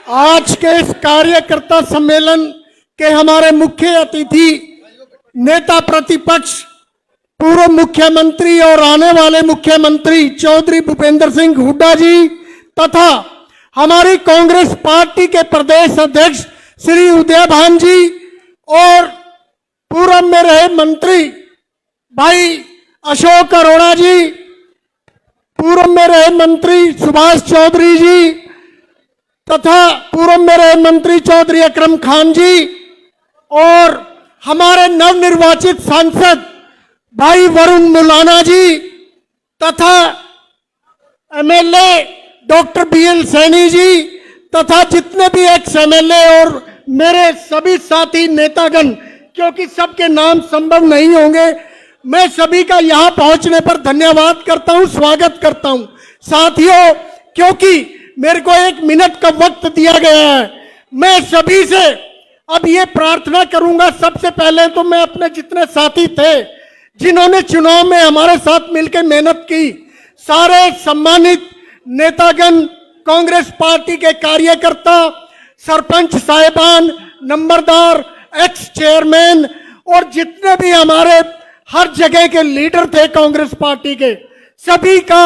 आज के इस कार्यकर्ता सम्मेलन के हमारे मुख्य अतिथि नेता प्रतिपक्ष पूर्व मुख्यमंत्री और आने वाले मुख्यमंत्री चौधरी भूपेंद्र सिंह हुड्डा जी तथा हमारी कांग्रेस पार्टी के प्रदेश अध्यक्ष श्री उदय भान जी और पूर्व में रहे मंत्री भाई अशोक अरोड़ा जी, पूर्व में रहे मंत्री सुभाष चौधरी जी तथा पूर्व में रहे मंत्री चौधरी अकरम खान जी और हमारे नवनिर्वाचित सांसद भाई वरुण मुलाना जी तथा MLA doctor BL Saini ji तथा जितने भी एक्स एमएलए और मेरे सभी साथी नेतागण, क्योंकि सबके नाम संभव नहीं होंगे, मैं सभी का यहां पहुंचने पर धन्यवाद करता हूं, स्वागत करता हूं। साथियों, क्योंकि मेरे को 1 मिनट का वक्त दिया गया है, मैं सभी से अब ये प्रार्थना करूंगा। सबसे पहले तो मैं अपने जितने साथी थे जिन्होंने चुनाव में हमारे साथ मिलकर मेहनत की, सारे सम्मानित नेतागण, कांग्रेस पार्टी के कार्यकर्ता, सरपंच साहिबान, नंबरदार, एक्स चेयरमैन और जितने भी हमारे हर जगह के लीडर थे कांग्रेस पार्टी के, सभी का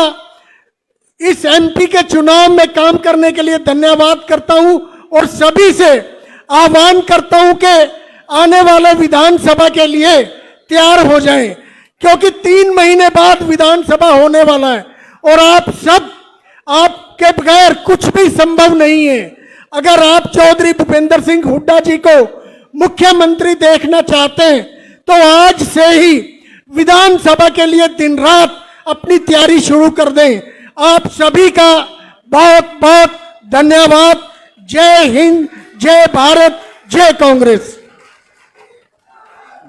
इस एमपी के चुनाव में काम करने के लिए धन्यवाद करता हूं और सभी से आह्वान करता हूं कि आने वाले विधानसभा के लिए तैयार हो जाएं, क्योंकि 3 महीने बाद विधानसभा होने वाला है और आप सब, आपके बगैर कुछ भी संभव नहीं है। अगर आप चौधरी भूपेंद्र सिंह हुड्डा जी को मुख्यमंत्री देखना चाहते हैं तो आज से ही विधानसभा के लिए दिन रात अपनी तैयारी शुरू कर दें। आप सभी का बहुत बहुत धन्यवाद। जय हिंद, जय भारत, जय कांग्रेस।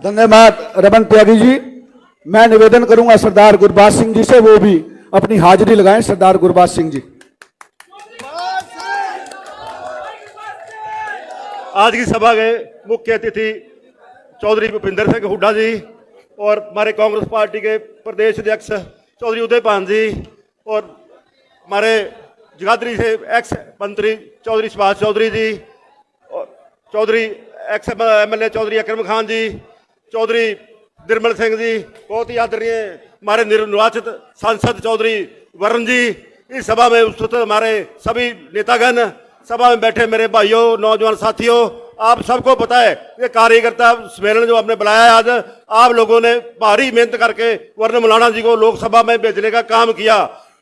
धन्यवाद रमन त्यागी जी। मैं निवेदन करूंगा सरदार गुरबाज सिंह जी से, वो भी अपनी हाजिरी लगाएं। सरदार गुरबाज सिंह जी। आज की सभा के मुख्य अतिथि चौधरी भूपेंद्र सिंह हुड्डा जी और हमारे कांग्रेस पार्टी के प्रदेश अध्यक्ष चौधरी उदय भान जी और हमारे जगाधरी से एक्स मंत्री चौधरी सुभाष चौधरी जी और चौधरी एक्स एमएलए चौधरी अकरम खान जी, चौधरी निर्मल सिंह जी, बहुत ही आदरणीय हमारे निर्वाचित सांसद चौधरी वरुण जी, इस सभा में उपस्थित हमारे सभी नेतागण, सभा में बैठे मेरे भाइयों, नौजवान साथियों, आप सबको पता है ये कार्यकर्ता सम्मेलन जो आपने बुलाया है आज, आप लोगों ने भारी मेहनत करके वरुण मुलाना जी को लोकसभा में भेजने का काम किया।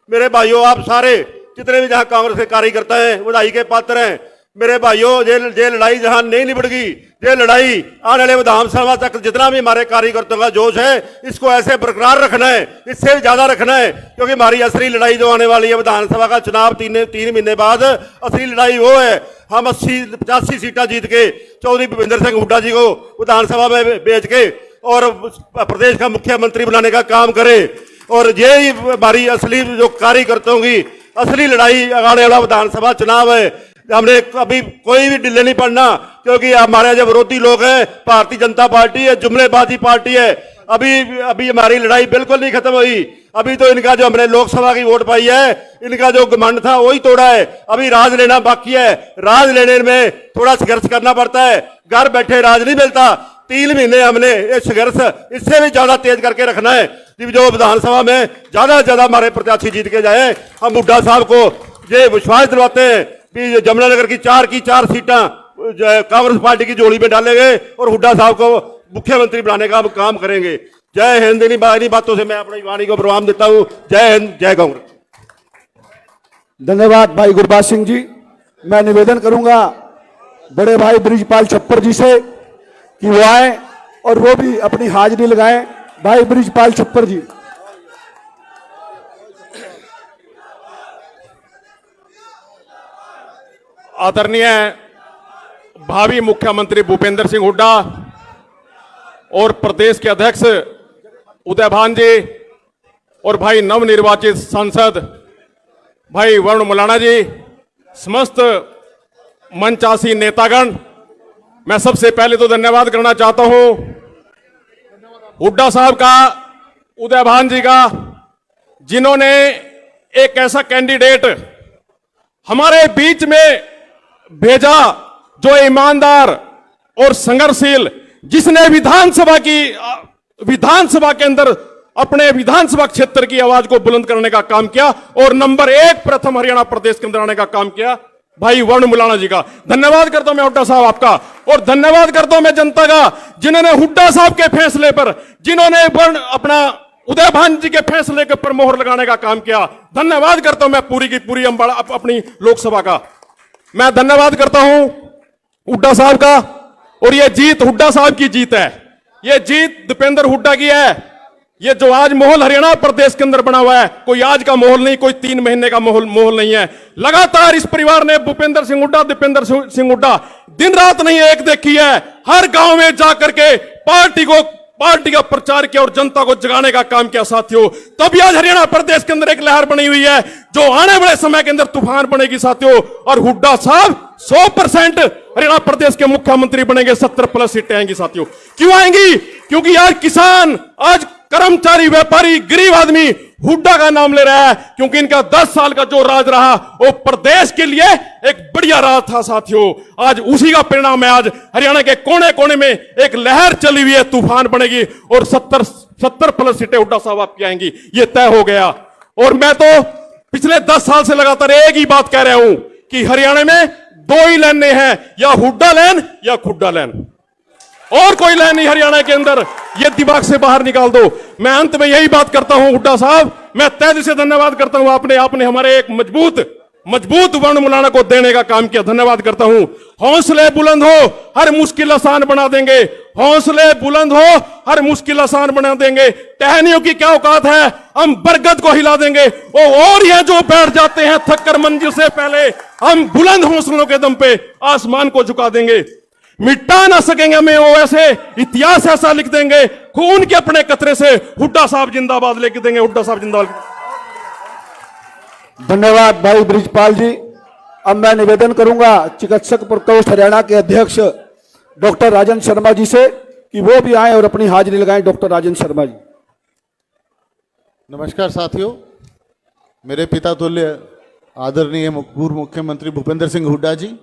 मेरे भाइयों, आप सारे जितने भी जहां कांग्रेस के कार्यकर्ता हैं बधाई के पात्र हैं। मेरे भाइयों, ये लड़ाई जहां नहीं निबड़गी, ये लड़ाई आने वाले विधानसभा तक जितना भी हमारे कार्यकर्ताओं का जोश है इसको ऐसे बरकरार रखना है, इससे भी ज्यादा रखना है, क्योंकि हमारी असली लड़ाई जो आने वाली है विधानसभा का चुनाव 3 महीने बाद, असली लड़ाई वो है हम 80-85 सीटें जीत के चौधरी भूपेंद्र सिंह हुड्डा जी को विधानसभा में भेज के और प्रदेश का मुख्यमंत्री बनाने का काम करें। और यही हमारी असली जो कार्यकर्ताओं की असली लड़ाई आने वाला विधानसभा चुनाव है। हमने अभी कोई भी ढिले नहीं पड़ना, क्योंकि हमारे जो विरोधी लोग हैं, भारतीय जनता पार्टी है, जुमलेबाजी पार्टी है, अभी हमारी लड़ाई बिल्कुल नहीं खत्म हुई। अभी तो इनका जो हमने लोकसभा की वोट पाई है, इनका जो घमंड था वही तोड़ा है, अभी राज लेना बाकी है। राज लेने में थोड़ा संघर्ष करना पड़ता है, घर बैठे राज नहीं मिलता। 3 महीने हमने ये संघर्ष इससे भी ज्यादा तेज करके रखना है, जो विधानसभा में ज्यादा से ज्यादा हमारे प्रत्याशी जीत के जाए। हम हुड्डा साहब को ये विश्वास दिलवाते हैं कि जमुनानगर की 4 सीटें कांग्रेस पार्टी की जोड़ी में डालेंगे और हुड्डा साहब को मुख्यमंत्री बनाने का काम करेंगे। जय हिंद। इन्हीं बातों से मैं अपनी वाणी को प्रणाम देता हूं। जय हिंद, जय कांग्रेस। धन्यवाद भाई गुरबाज सिंह जी। मैं निवेदन करूंगा बड़े भाई ब्रिजपाल छप्पर जी से कि वो आए और वो भी अपनी हाजिरी लगाएं। भाई ब्रिजपाल छप्पर जी। आदरणीय भावी मुख्यमंत्री भूपेंद्र सिंह हुड्डा और प्रदेश के अध्यक्ष उदय भान जी और भाई नवनिर्वाचित सांसद भाई वरुण मुलाना जी, समस्त मंचासी नेतागण, मैं सबसे पहले तो धन्यवाद करना चाहता हूं हुड्डा साहब का, उदय भान जी का, जिन्होंने एक ऐसा कैंडिडेट हमारे बीच में भेजा, जो ईमानदार और संघर्षशील, जिसने विधानसभा के अंदर अपने विधानसभा क्षेत्र की आवाज को बुलंद करने का काम किया और नंबर 1 प्रथम हरियाणा प्रदेश के अंदर आने का काम किया, भाई वरुण मुलाना जी का धन्यवाद करता हूं मैं हुड्डा साहब आपका। और धन्यवाद करता हूं मैं जनता का, जिन्होंने हुड्डा साहब के फैसले पर, जिन्होंने अपना उदय भान जी के फैसले के ऊपर मोहर लगाने का काम किया। धन्यवाद करता हूं मैं पूरी की पूरी अंबाला अपनी लोकसभा का मैं धन्यवाद करता हूं हुड्डा साहब का। और यह जीत हुड्डा साहब की जीत है, यह जीत दीपेंद्र हुड्डा की है। ये जो आज माहौल हरियाणा प्रदेश के अंदर बना हुआ है, कोई आज का माहौल नहीं, कोई 3 महीने का माहौल नहीं है। लगातार इस परिवार ने भूपेंद्र सिंह हुड्डा, दीपेंद्र सिंह हुड्डा दिन रात नहीं एक देखी है, हर गांव में जाकर के पार्टी का प्रचार किया और जनता को जगाने का काम किया साथियों। तभी आज हरियाणा प्रदेश के अंदर एक लहर बनी हुई है जो आने वाले समय के अंदर तूफान बनेगी साथियों। और हुड्डा साहब 100% हरियाणा प्रदेश के मुख्यमंत्री बनेंगे, 70+ सीटें आएंगी साथियों। क्यों आएंगी? क्योंकि आज किसान, आज कर्मचारी, व्यापारी, गरीब आदमी हुड्डा का नाम ले रहा है, क्योंकि इनका 10 साल का जो राज रहा वो प्रदेश के लिए एक बढ़िया राज था साथियों। आज उसी का परिणाम है, आज हरियाणा के कोने कोने में एक लहर चली हुई है, तूफान बनेगी और 70+ सीटें हुड्डा साहब आपकी आएंगी, ये तय हो गया। और मैं तो पिछले 10 साल से लगातार एक ही बात कह रहा हूं कि हरियाणा में 2 ही लाइनें हैं, या हुड्डा लाइन या खुड्डा लाइन, और कोई लाइन नहीं हरियाणा के अंदर, ये दिमाग से बाहर निकाल दो। मैं अंत में यही बात करता हूं हुड्डा साहब, मैं तहे दिल से धन्यवाद करता हूं, आपने हमारे एक मजबूत वरुण मुलाना को देने का काम किया, धन्यवाद करता हूं। हौसले बुलंद हो, हर मुश्किल आसान बना देंगे, हौसले बुलंद हो, हर मुश्किल आसान बना देंगे। टहनियों की क्या औकात है, हम बरगद को हिला देंगे। और ये जो बैठ जाते हैं थककर मंजिल से पहले, हम बुलंद हौसलों के दम पे आसमान को झुका देंगे। मिटा ना सकेंगे हमें वो, ऐसे इतिहास ऐसा लिख देंगे, खून के अपने कतरे से हुड्डा साहब जिंदाबाद लेके देंगे, हुड्डा साहब जिंदाबाद। धन्यवाद भाई ब्रिजपाल जी। अब मैं निवेदन करूंगा चिकित्सक प्रकोष्ठ हरियाणा के अध्यक्ष डॉक्टर राजन शर्मा जी से कि वो भी आए और अपनी हाजिरी लगाएं। डॉक्टर राजन शर्मा जी। नमस्कार साथियों, मेरे पिता तुल्य आदरणीय पूर्व मुख्यमंत्री भूपेंद्र सिंह हुड्डा जी,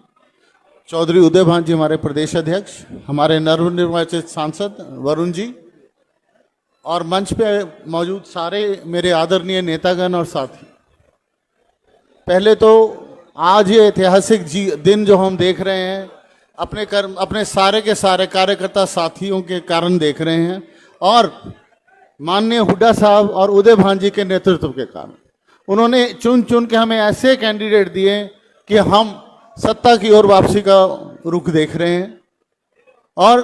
चौधरी उदय भान जी हमारे प्रदेश अध्यक्ष, हमारे नवनिर्वाचित सांसद वरुण जी, और मंच पे मौजूद सारे मेरे आदरणीय नेतागण और साथी। पहले तो आज ये ऐतिहासिक दिन जो हम देख रहे हैं, अपने सारे के सारे कार्यकर्ता साथियों के कारण देख रहे हैं, और माननीय हुड्डा साहब और उदय भान जी के नेतृत्व के कारण। उन्होंने चुन के हमें ऐसे कैंडिडेट दिए कि हम सत्ता की ओर वापसी का रुख देख रहे हैं। और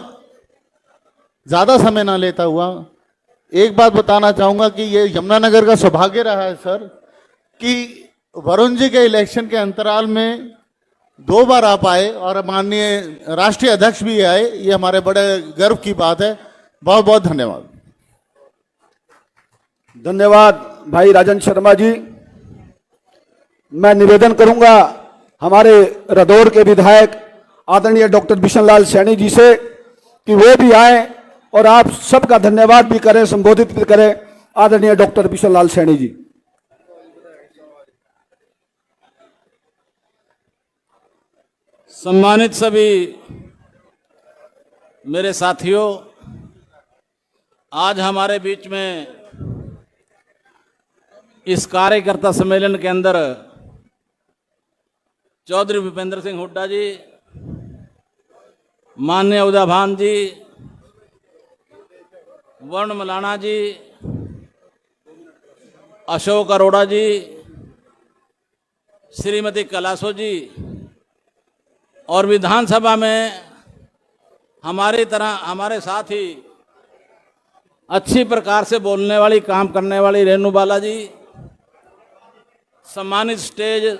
ज़्यादा समय ना लेता हुआ एक बात बताना चाहूँगा कि ये यमुनानगर का सौभाग्य रहा है सर, कि वरुण जी के इलेक्शन के अंतराल में 2 बार आप आए और माननीय राष्ट्रीय अध्यक्ष भी आए, ये हमारे बड़े गर्व की बात है। बहुत बहुत धन्यवाद। धन्यवाद भाई राजन शर्मा जी। मैं निवेदन करूंगा हमारे रदौर के विधायक आदरणीय डॉक्टर बिशन लाल सैनी जी से कि वो भी आए और आप सबका धन्यवाद भी करें, संबोधित भी करें। आदरणीय डॉक्टर बिशन लाल सैनी जी। सम्मानित सभी मेरे साथियों, आज हमारे बीच में इस कार्यकर्ता सम्मेलन के अंदर चौधरी भूपेंद्र सिंह हुड्डा जी, माननीय उदय भान जी, वरुण मुलाना जी, अशोक अरोड़ा जी, श्रीमती कलासो जी, और विधानसभा में हमारे साथ ही अच्छी प्रकार से बोलने वाली, काम करने वाली रेणु बाला जी, सम्मानित स्टेज।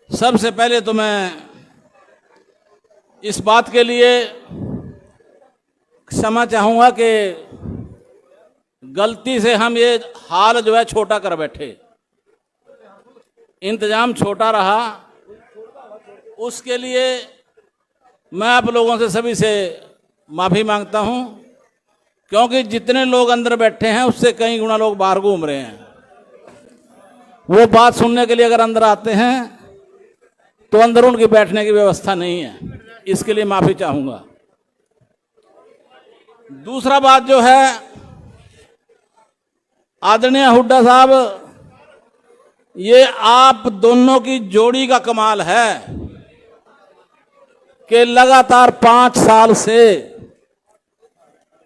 सबसे पहले तो मैं इस बात के लिए क्षमा चाहूँगा कि गलती से हम ये हाल जो है छोटा कर बैठे, इंतजाम छोटा रहा, उसके लिए मैं आप लोगों से सभी से माफ़ी मांगता हूं, क्योंकि जितने लोग अंदर बैठे हैं उससे कई गुना लोग बाहर घूम रहे हैं। वो बात सुनने के लिए अगर अंदर आते हैं तो अंदर उनकी बैठने की व्यवस्था नहीं है, इसके लिए माफी चाहूंगा। दूसरा बात जो है, आदरणीय हुड्डा साहब, ये आप दोनों की जोड़ी का कमाल है कि लगातार 5 साल से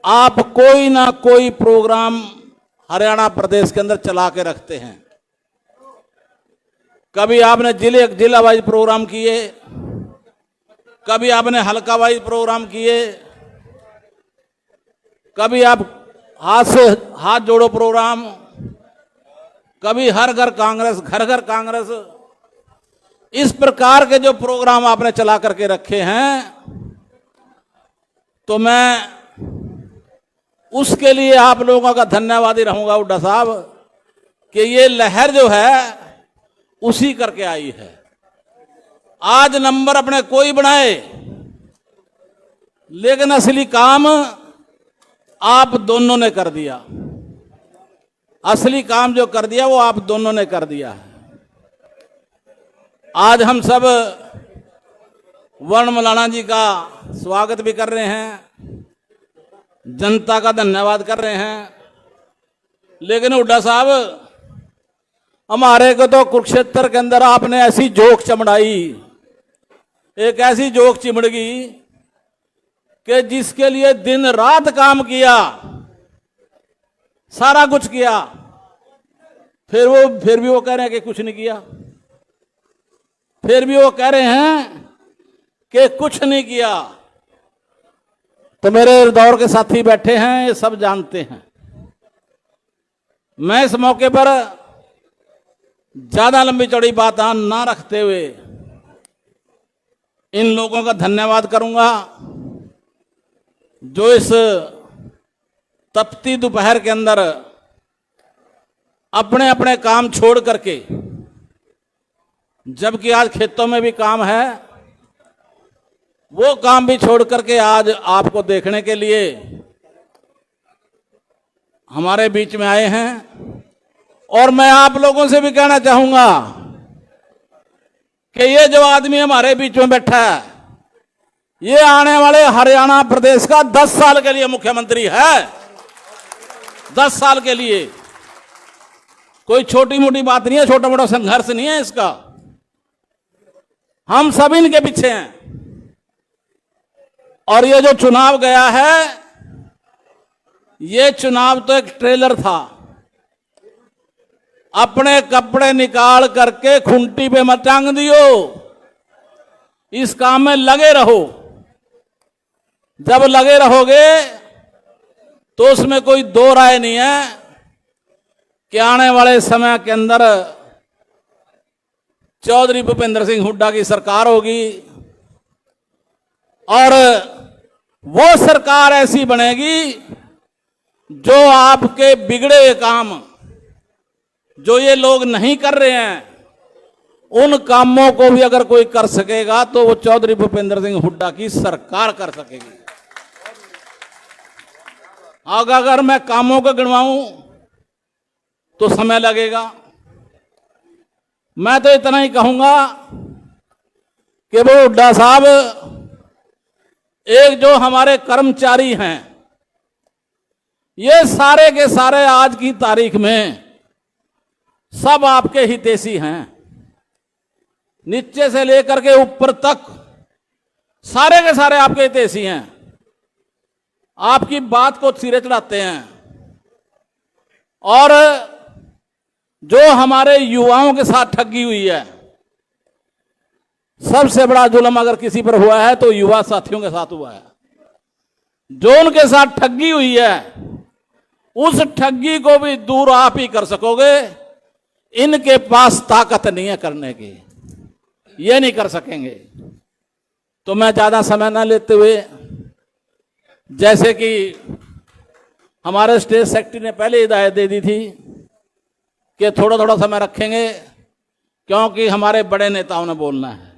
आप कोई ना कोई प्रोग्राम हरियाणा प्रदेश के अंदर चला के रखते हैं। कभी आपने जिला वाइज प्रोग्राम किए, कभी आपने हल्का वाइज प्रोग्राम किए, कभी आप हाथ से हाथ जोड़ो प्रोग्राम, कभी हर घर कांग्रेस, घर घर कांग्रेस, इस प्रकार के जो प्रोग्राम आपने चला करके रखे हैं, तो मैं उसके लिए आप लोगों का धन्यवादी रहूंगा हुड्डा साहब कि ये लहर जो है उसी करके आई है। आज नंबर अपने कोई बनाए, लेकिन असली काम आप दोनों ने कर दिया। असली काम जो कर दिया वो आप दोनों ने कर दिया है। आज हम सब वर्ण मौलाना जी का स्वागत भी कर रहे हैं, जनता का धन्यवाद कर रहे हैं, लेकिन हुड्डा साहब, हमारे को तो कुरुक्षेत्र के अंदर आपने ऐसी जोक चमड़ाई, एक ऐसी जोक चिमड़गी कि जिसके लिए दिन रात काम किया, सारा कुछ किया, फिर भी वो कह रहे हैं कि कुछ नहीं किया। फिर भी वो कह रहे हैं कि कुछ नहीं किया। तो मेरे दौर के साथी बैठे हैं, ये सब जानते हैं। मैं इस मौके पर ज्यादा लंबी चौड़ी बात ना रखते हुए इन लोगों का धन्यवाद करूंगा जो इस तपती दोपहर के अंदर अपने अपने काम छोड़ करके, जबकि आज खेतों में भी काम है, वो काम भी छोड़ करके आज आपको देखने के लिए हमारे बीच में आए हैं। और मैं आप लोगों से भी कहना चाहूंगा कि ये जो आदमी हमारे बीच में बैठा है, ये आने वाले हरियाणा प्रदेश का 10 साल के लिए मुख्यमंत्री है। 10 साल के लिए। कोई छोटी मोटी बात नहीं है, छोटा मोटा संघर्ष नहीं है इसका। हम सब इनके पीछे हैं। और ये जो चुनाव गया है, ये चुनाव तो एक ट्रेलर था। अपने कपड़े निकाल करके खूंटी पे मत टांग दियो, इस काम में लगे रहो। जब लगे रहोगे तो उसमें कोई दो राय नहीं है कि आने वाले समय के अंदर चौधरी भूपेंद्र सिंह हुड्डा की सरकार होगी और वो सरकार ऐसी बनेगी जो आपके बिगड़े हुए काम जो ये लोग नहीं कर रहे हैं, उन कामों को भी अगर कोई कर सकेगा तो वो चौधरी भूपेंद्र सिंह हुड्डा की सरकार कर सकेगी। अगर मैं कामों को गिनवाऊं तो समय लगेगा। मैं तो इतना ही कहूंगा कि वो हुड्डा साहब, एक जो हमारे कर्मचारी हैं, ये सारे के सारे आज की तारीख में सब आपके हितैषी हैं। नीचे से लेकर के ऊपर तक सारे के सारे आपके हितैषी हैं। आपकी बात को सिरे चढ़ाते हैं। और जो हमारे युवाओं के साथ ठगी हुई है, सबसे बड़ा जुल्म अगर किसी पर हुआ है तो युवा साथियों के साथ हुआ है। जो उनके साथ ठगी हुई है, उस ठगी को भी दूर आप ही कर सकोगे। इनके पास ताकत नहीं है करने की, ये नहीं कर सकेंगे। तो मैं ज्यादा समय ना लेते हुए, जैसे कि हमारे स्टेट सेक्रेटरी ने पहले हिदायत दे दी थी कि थोड़ा थोड़ा समय रखेंगे क्योंकि हमारे बड़े नेताओं ने बोलना है।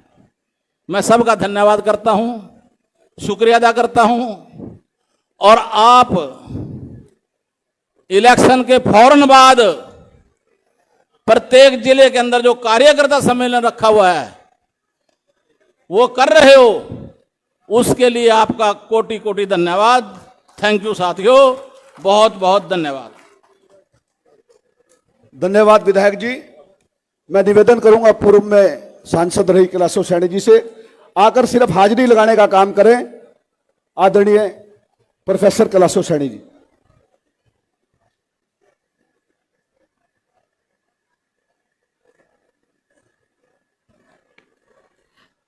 मैं सबका धन्यवाद करता हूं, शुक्रिया अदा करता हूं। और आप इलेक्शन के फौरन बाद प्रत्येक जिले के अंदर जो कार्यकर्ता सम्मेलन रखा हुआ है, वो कर रहे हो, उसके लिए आपका कोटि कोटि धन्यवाद। थैंक यू साथियों, बहुत बहुत धन्यवाद। धन्यवाद विधायक जी। मैं निवेदन करूंगा पूर्व में सांसद रही कैलाशो सैनी जी से आकर सिर्फ हाजिरी लगाने का काम करें। आदरणीय प्रोफेसर कैलाशो सैनी जी।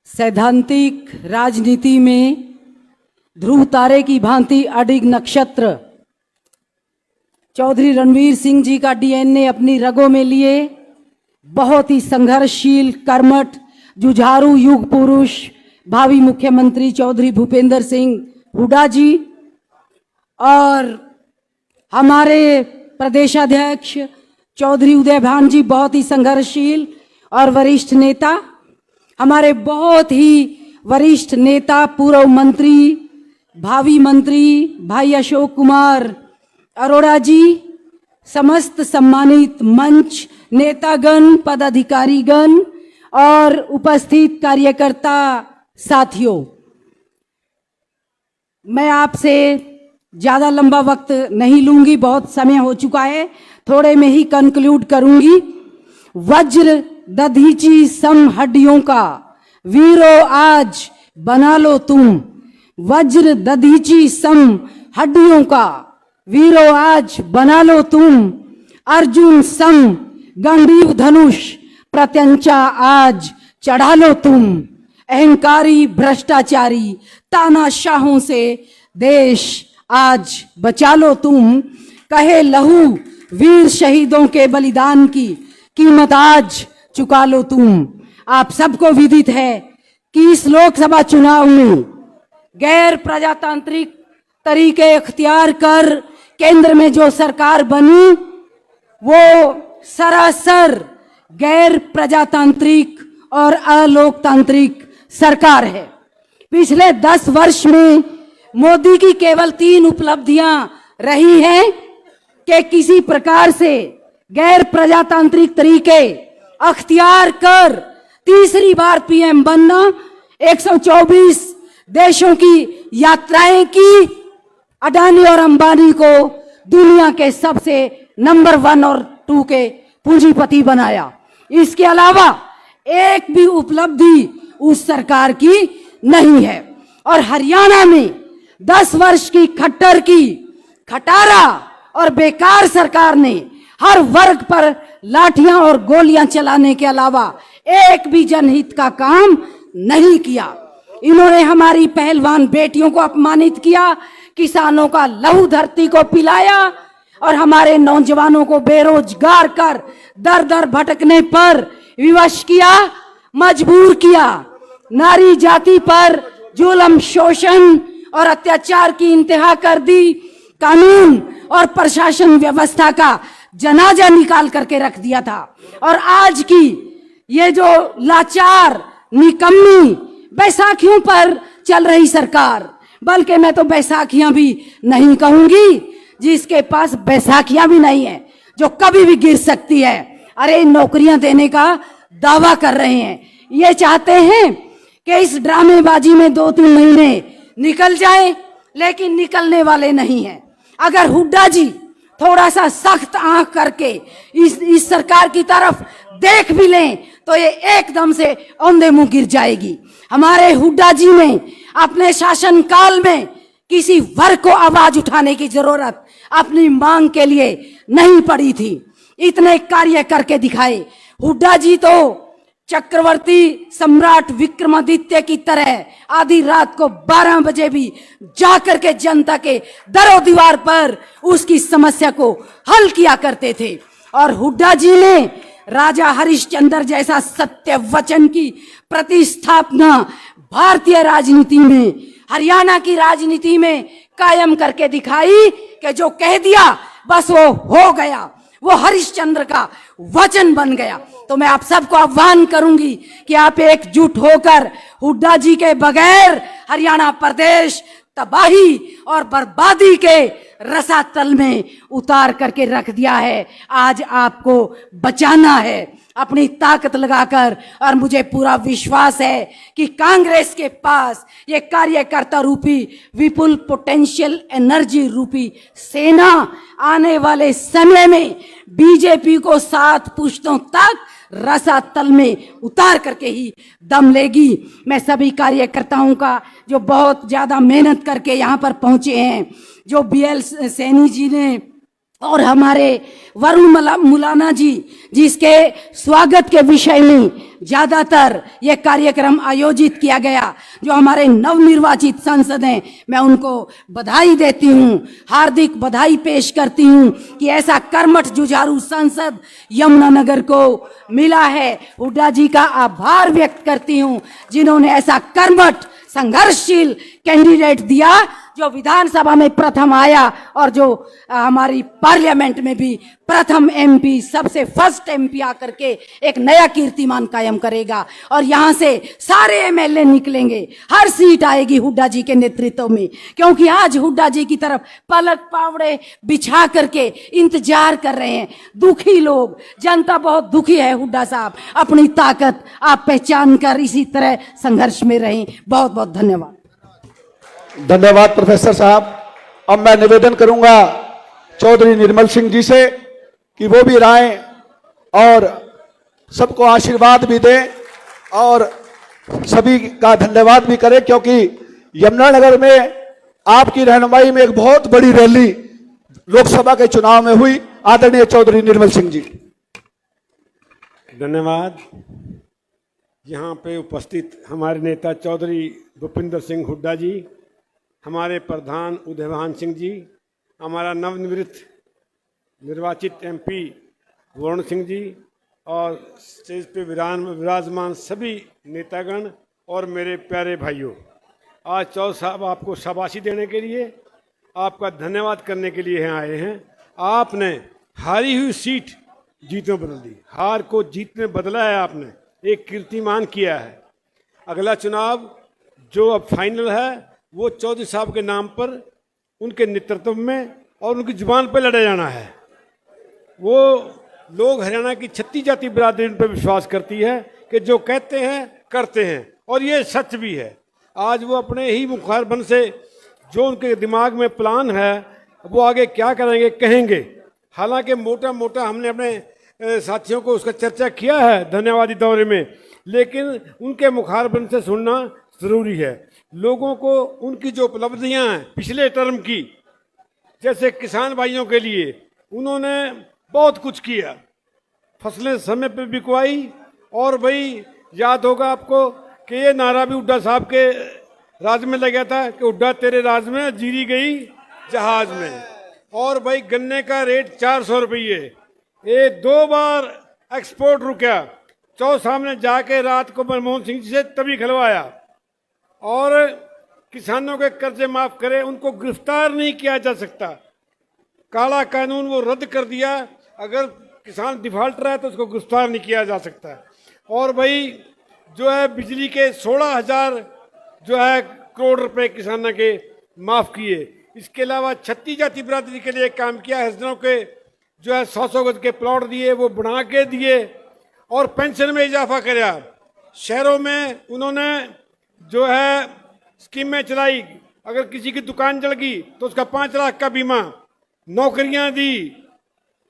सैद्धांतिक राजनीति में ध्रुव तारे की भांति अडिग नक्षत्र चौधरी रणवीर सिंह जी का डीएनए अपनी रगों में लिए बहुत ही संघर्षशील, कर्मठ, जुझारू युग पुरुष भावी मुख्यमंत्री चौधरी भूपेंद्र सिंह हुड्डा जी और हमारे प्रदेशाध्यक्ष चौधरी उदय भान जी बहुत ही संघर्षशील और वरिष्ठ नेता, हमारे बहुत ही वरिष्ठ नेता पूर्व मंत्री भावी मंत्री भाई अशोक कुमार अरोड़ा जी, समस्त सम्मानित मंच नेतागण, पदाधिकारीगण और उपस्थित कार्यकर्ता साथियों, मैं आपसे ज्यादा लंबा वक्त नहीं लूंगी, बहुत समय हो चुका है, थोड़े में ही कंक्लूड करूंगी। वज्र दधीची सम हड्डियों का वीरो आज बना लो तुम, वज्र दधीची सम हड्डियों का वीरो आज बना लो तुम, अर्जुन सम गंभीर धनुष प्रत्यंचा आज चढ़ा लो तुम, अहंकारी भ्रष्टाचारी तानाशाहों से देश आज बचा लो तुम, कहे लहू वीर शहीदों के बलिदान की कीमत आज चुका लो तुम। आप सबको विदित है कि इस लोकसभा चुनाव में गैर प्रजातांत्रिक तरीके इख्तियार कर केंद्र में जो सरकार बनी वो सरासर गैर प्रजातांत्रिक और अलोकतांत्रिक सरकार है। पिछले 10 वर्ष में मोदी की केवल 3 उपलब्धियां रही हैं कि किसी प्रकार से गैर प्रजातांत्रिक तरीके अख्तियार कर तीसरी बार पीएम बनना, 124 देशों की यात्राएं की, अडानी और अंबानी को दुनिया के सबसे नंबर 1 और 2 के पूंजीपति बनाया। इसके अलावा एक भी उपलब्धि उस सरकार की नहीं है। और हरियाणा में 10 वर्ष की खट्टर की खटारा और बेकार सरकार ने हर वर्ग पर लाठियां और गोलियां चलाने के अलावा एक भी जनहित का काम नहीं किया। इन्होंने हमारी पहलवान बेटियों को अपमानित किया, किसानों का लहू धरती को पिलाया और हमारे नौजवानों को बेरोजगार कर दर दर भटकने पर विवश किया, मजबूर किया। नारी जाति पर जुल्म, शोषण और अत्याचार की इंतहा कर दी। कानून और प्रशासन व्यवस्था का जनाजा निकाल करके रख दिया था। और आज की ये जो लाचार, निकम्मी बैसाखियों पर चल रही सरकार, बल्कि मैं तो बैसाखियां भी नहीं कहूंगी, जिसके पास बैसाखियां भी नहीं है, जो कभी भी गिर सकती है। अरे नौकरियां देने का दावा कर रहे हैं, ये चाहते हैं कि इस ड्रामेबाजी में 2-3 महीने निकल जाए, लेकिन निकलने वाले नहीं हैं। अगर हुड्डा जी थोड़ा सा सख्त आंख करके इस सरकार की तरफ देख भी लें तो ये एकदम से औंधे मुंह गिर जाएगी। हमारे हुड्डा जी ने अपने शासन काल में किसी वर्ग को आवाज उठाने की जरूरत अपनी मांग के लिए नहीं पड़ी थी। इतने कार्य करके दिखाए। हुड्डा जी तो चक्रवर्ती सम्राट विक्रमादित्य की तरह आधी रात को 12 बजे भी जाकर के जनता के दरो दीवार पर उसकी समस्या को हल किया करते थे। और हुड्डा जी ने राजा हरिश्चंद्र जैसा सत्य वचन की प्रतिस्थापना भारतीय राजनीति में, हरियाणा की राजनीति में कायम करके दिखाई कि जो कह दिया बस वो हो गया, वो हरिश्चंद्र का वचन बन गया। तो मैं आप सबको आह्वान करूंगी कि आप एकजुट होकर हुड्डा जी के बगैर हरियाणा प्रदेश तबाही और बर्बादी के रसातल में उतार करके रख दिया है। आज आपको बचाना है अपनी ताकत लगाकर, और मुझे पूरा विश्वास है कि कांग्रेस के पास ये कार्यकर्ता रूपी विपुल पोटेंशियल एनर्जी रूपी सेना आने वाले समय में बीजेपी को 7 पुश्तों तक रसातल में उतार करके ही दम लेगी। मैं सभी कार्यकर्ताओं का जो बहुत ज्यादा मेहनत करके यहाँ पर पहुंचे हैं, जो BL सैनी जी ने और हमारे वरुण मुलाना जी, जिसके स्वागत के विषय में ज्यादातर ये कार्यक्रम आयोजित किया गया, जो हमारे नवनिर्वाचित सांसद हैं, मैं उनको बधाई देती हूँ, हार्दिक बधाई पेश करती हूँ कि ऐसा कर्मठ जुझारू सांसद यमुनानगर को मिला है। हुड्डा जी का आभार व्यक्त करती हूँ जिन्होंने ऐसा कर्मठ संघर्षशील कैंडिडेट दिया, जो विधानसभा में प्रथम आया और जो हमारी पार्लियामेंट में भी प्रथम MP, सबसे फर्स्ट MP आकर के एक नया कीर्तिमान कायम करेगा। और यहाँ से सारे MLA निकलेंगे, हर सीट आएगी हुड्डा जी के नेतृत्व में, क्योंकि आज हुड्डा जी की तरफ पलक पावड़े बिछा करके इंतजार कर रहे हैं दुखी लोग। जनता बहुत दुखी है हुड्डा साहब, अपनी ताकत आप पहचान कर इसी तरह संघर्ष में रहें। बहुत बहुत धन्यवाद। धन्यवाद प्रोफेसर साहब। अब मैं निवेदन करूंगा चौधरी निर्मल सिंह जी से कि वो भी आएं और सबको आशीर्वाद भी दें और सभी का धन्यवाद भी करें, क्योंकि यमुनानगर में आपकी रहनुमाई में एक बहुत बड़ी रैली लोकसभा के चुनाव में हुई। आदरणीय चौधरी निर्मल सिंह जी। धन्यवाद। यहाँ पे उपस्थित हमारे नेता चौधरी भूपेंद्र सिंह हुड्डा जी, हमारे प्रधान उदयभान सिंह जी, हमारा नवनिर्वाचित निर्वाचित MP वरुण सिंह जी, और स्टेज पे विराजमान सभी नेतागण और मेरे प्यारे भाइयों, आज चौधरी साहब आपको शाबाशी देने के लिए, आपका धन्यवाद करने के लिए यहाँ आए हैं। आपने हारी हुई सीट जीत में बदल दी, हार को जीत में बदला है, आपने एक कीर्तिमान किया है। अगला चुनाव जो अब फाइनल है वो चौधरी साहब के नाम पर, उनके नेतृत्व में और उनकी जुबान पर लड़ा जाना है। वो लोग हरियाणा की 36 जाति बिरादरी पर विश्वास करती है कि जो कहते हैं करते हैं, और ये सच भी है। आज वो अपने ही मुखारबंद से जो उनके दिमाग में प्लान है वो आगे क्या करेंगे कहेंगे। हालांकि मोटा मोटा हमने अपने साथियों को उसका चर्चा किया है धन्यवादी दौरे में, लेकिन उनके मुखारबंद से सुनना ज़रूरी है। लोगों को उनकी जो उपलब्धियां हैं पिछले टर्म की, जैसे किसान भाइयों के लिए उन्होंने बहुत कुछ किया, फसलें समय पे बिकवाई, और भाई याद होगा आपको कि ये नारा भी हुड्डा साहब के राज में लगा था कि हुड्डा तेरे राज में जीरी गई जहाज में। और भाई गन्ने का रेट 400 रुपये, ये 2 बार एक्सपोर्ट रुका। चौधरी साहब ने जाके रात को मनमोहन सिंह जी से तभी खिलवाया, और किसानों के कर्जे माफ करे, उनको गिरफ्तार नहीं किया जा सकता। काला कानून वो रद्द कर दिया, अगर किसान डिफॉल्टर है तो उसको गिरफ्तार नहीं किया जा सकता। और भाई जो है बिजली के 16,000 जो है करोड़ रुपए किसानों के माफ किए। इसके अलावा 36 जाति बिरादरी के लिए काम किया, हस्बैंडों के जो है 100 गज के प्लॉट दिए वो बना के दिए, और पेंशन में इजाफा किया। शहरों में उन्होंने जो है स्कीमें चलाई, अगर किसी की दुकान जल गई तो उसका 5 लाख का बीमा, नौकरियां दी,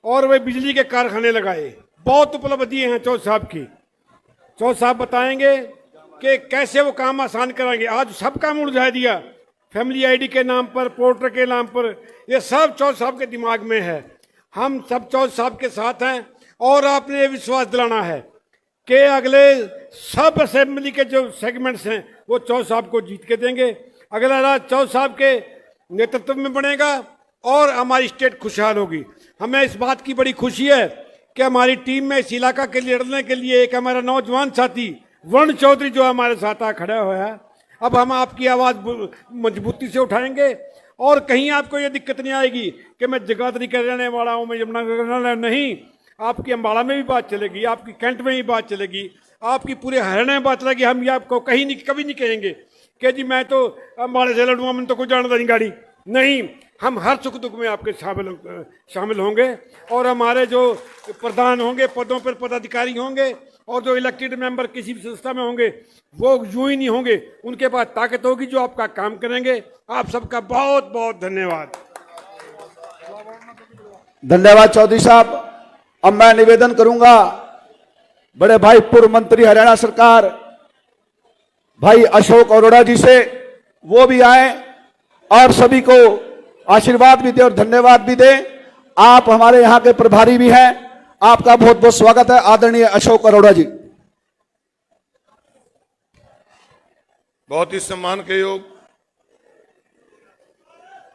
और वे बिजली के कारखाने लगाए। बहुत उपलब्धियां हैं चौधरी साहब की। चौधरी साहब बताएंगे कि कैसे वो काम आसान कराएंगे। आज सब काम उलझा दिया, फैमिली ID के नाम पर, पोर्टर के नाम पर, ये सब चौधरी साहब के दिमाग में है। हम सब चौधरी साहब के साथ हैं, और आपने ये विश्वास दिलाना है कि अगले सब असेंबली के जो सेगमेंट्स हैं वो चौधरी साहब को जीत के देंगे। अगला राज चौधरी साहब के नेतृत्व में बनेगा और हमारी स्टेट खुशहाल होगी। हमें इस बात की बड़ी खुशी है कि हमारी टीम में इस इलाका के लिए लड़ने के लिए एक हमारा नौजवान साथी वरुण चौधरी जो हमारे साथ खड़ा हुआ है। अब हम आपकी आवाज़ मजबूती से उठाएंगे, और कहीं आपको ये दिक्कत नहीं आएगी कि मैं जगाधरी का रहने वाला हूँ, मैं यमुनानगर नहीं। आपकी अम्बाड़ा में भी बात चलेगी, आपकी कैंट में भी बात चलेगी, आपकी पूरे हरियाणा में बात चलेगी। हम ये आपको कहीं नहीं, कभी नहीं कहेंगे कि जी मैं तो अम्बाड़े से लड़ूंगा, मैंने तो कुछ जानता नहीं गाड़ी। नहीं, हम हर सुख दुख में आपके शामिल होंगे। और हमारे जो प्रधान होंगे, पदों पर पदाधिकारी होंगे, और जो इलेक्टेड मेंबर किसी भी संस्था में होंगे, वो यूं ही नहीं होंगे, उनके पास ताकत होगी जो आपका काम करेंगे। आप सबका बहुत बहुत धन्यवाद। धन्यवाद चौधरी साहब। अब मैं निवेदन करूंगा बड़े भाई पूर्व मंत्री हरियाणा सरकार भाई अशोक अरोड़ा जी से, वो भी आए और सभी को आशीर्वाद भी दे और धन्यवाद भी दे। आप हमारे यहाँ के प्रभारी भी हैं, आपका बहुत बहुत स्वागत है आदरणीय अशोक अरोड़ा जी। बहुत ही सम्मान के योग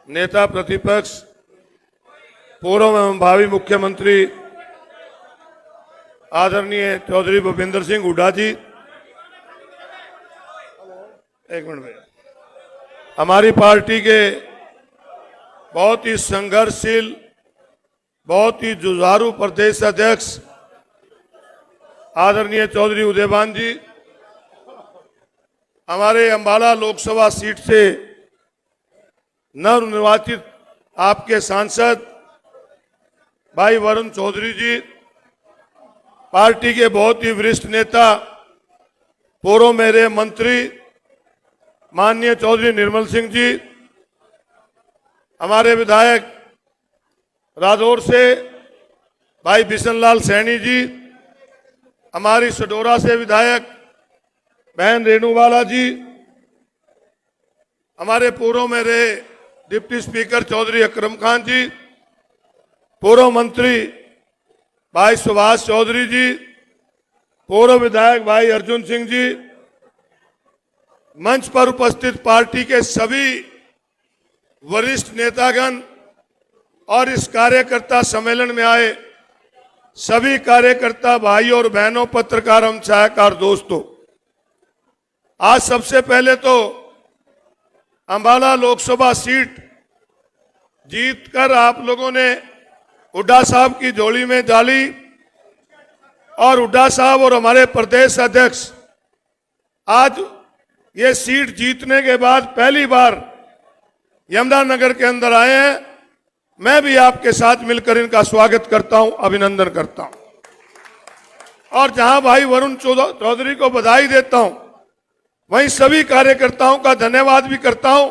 नेता प्रतिपक्ष, पूर्व एवं भावी मुख्यमंत्री आदरणीय चौधरी भूपेंद्र सिंह हुड्डा जी, एक मिनट में, हमारी पार्टी के बहुत ही संघर्षशील, बहुत ही जुझारू प्रदेश अध्यक्ष आदरणीय चौधरी उदयभान जी, हमारे अंबाला लोकसभा सीट से नवनिर्वाचित आपके सांसद भाई वरुण चौधरी जी, पार्टी के बहुत ही वरिष्ठ नेता पूर्व मेरे मंत्री माननीय चौधरी निर्मल सिंह जी, हमारे विधायक रादौर से भाई बिशनलाल सैनी जी, हमारी सडोरा से विधायक बहन रेणुबाला जी, हमारे पूर्व में रहे डिप्टी स्पीकर चौधरी अकरम खान जी, पूर्व मंत्री भाई सुभाष चौधरी जी, पूर्व विधायक भाई अर्जुन सिंह जी, मंच पर उपस्थित पार्टी के सभी वरिष्ठ नेतागण और इस कार्यकर्ता सम्मेलन में आए सभी कार्यकर्ता भाई और बहनों, पत्रकार एवं छायाकार दोस्तों, आज सबसे पहले तो अंबाला लोकसभा सीट जीतकर आप लोगों ने हुड्डा साहब की झोली में डाली और हुड्डा साहब और हमारे प्रदेश अध्यक्ष आज ये सीट जीतने के बाद पहली बार यमुनानगर के अंदर आए हैं। मैं भी आपके साथ मिलकर इनका स्वागत करता हूं, अभिनंदन करता हूं। और जहां भाई वरुण चौधरी को बधाई देता हूं, वहीं सभी कार्यकर्ताओं का धन्यवाद भी करता हूं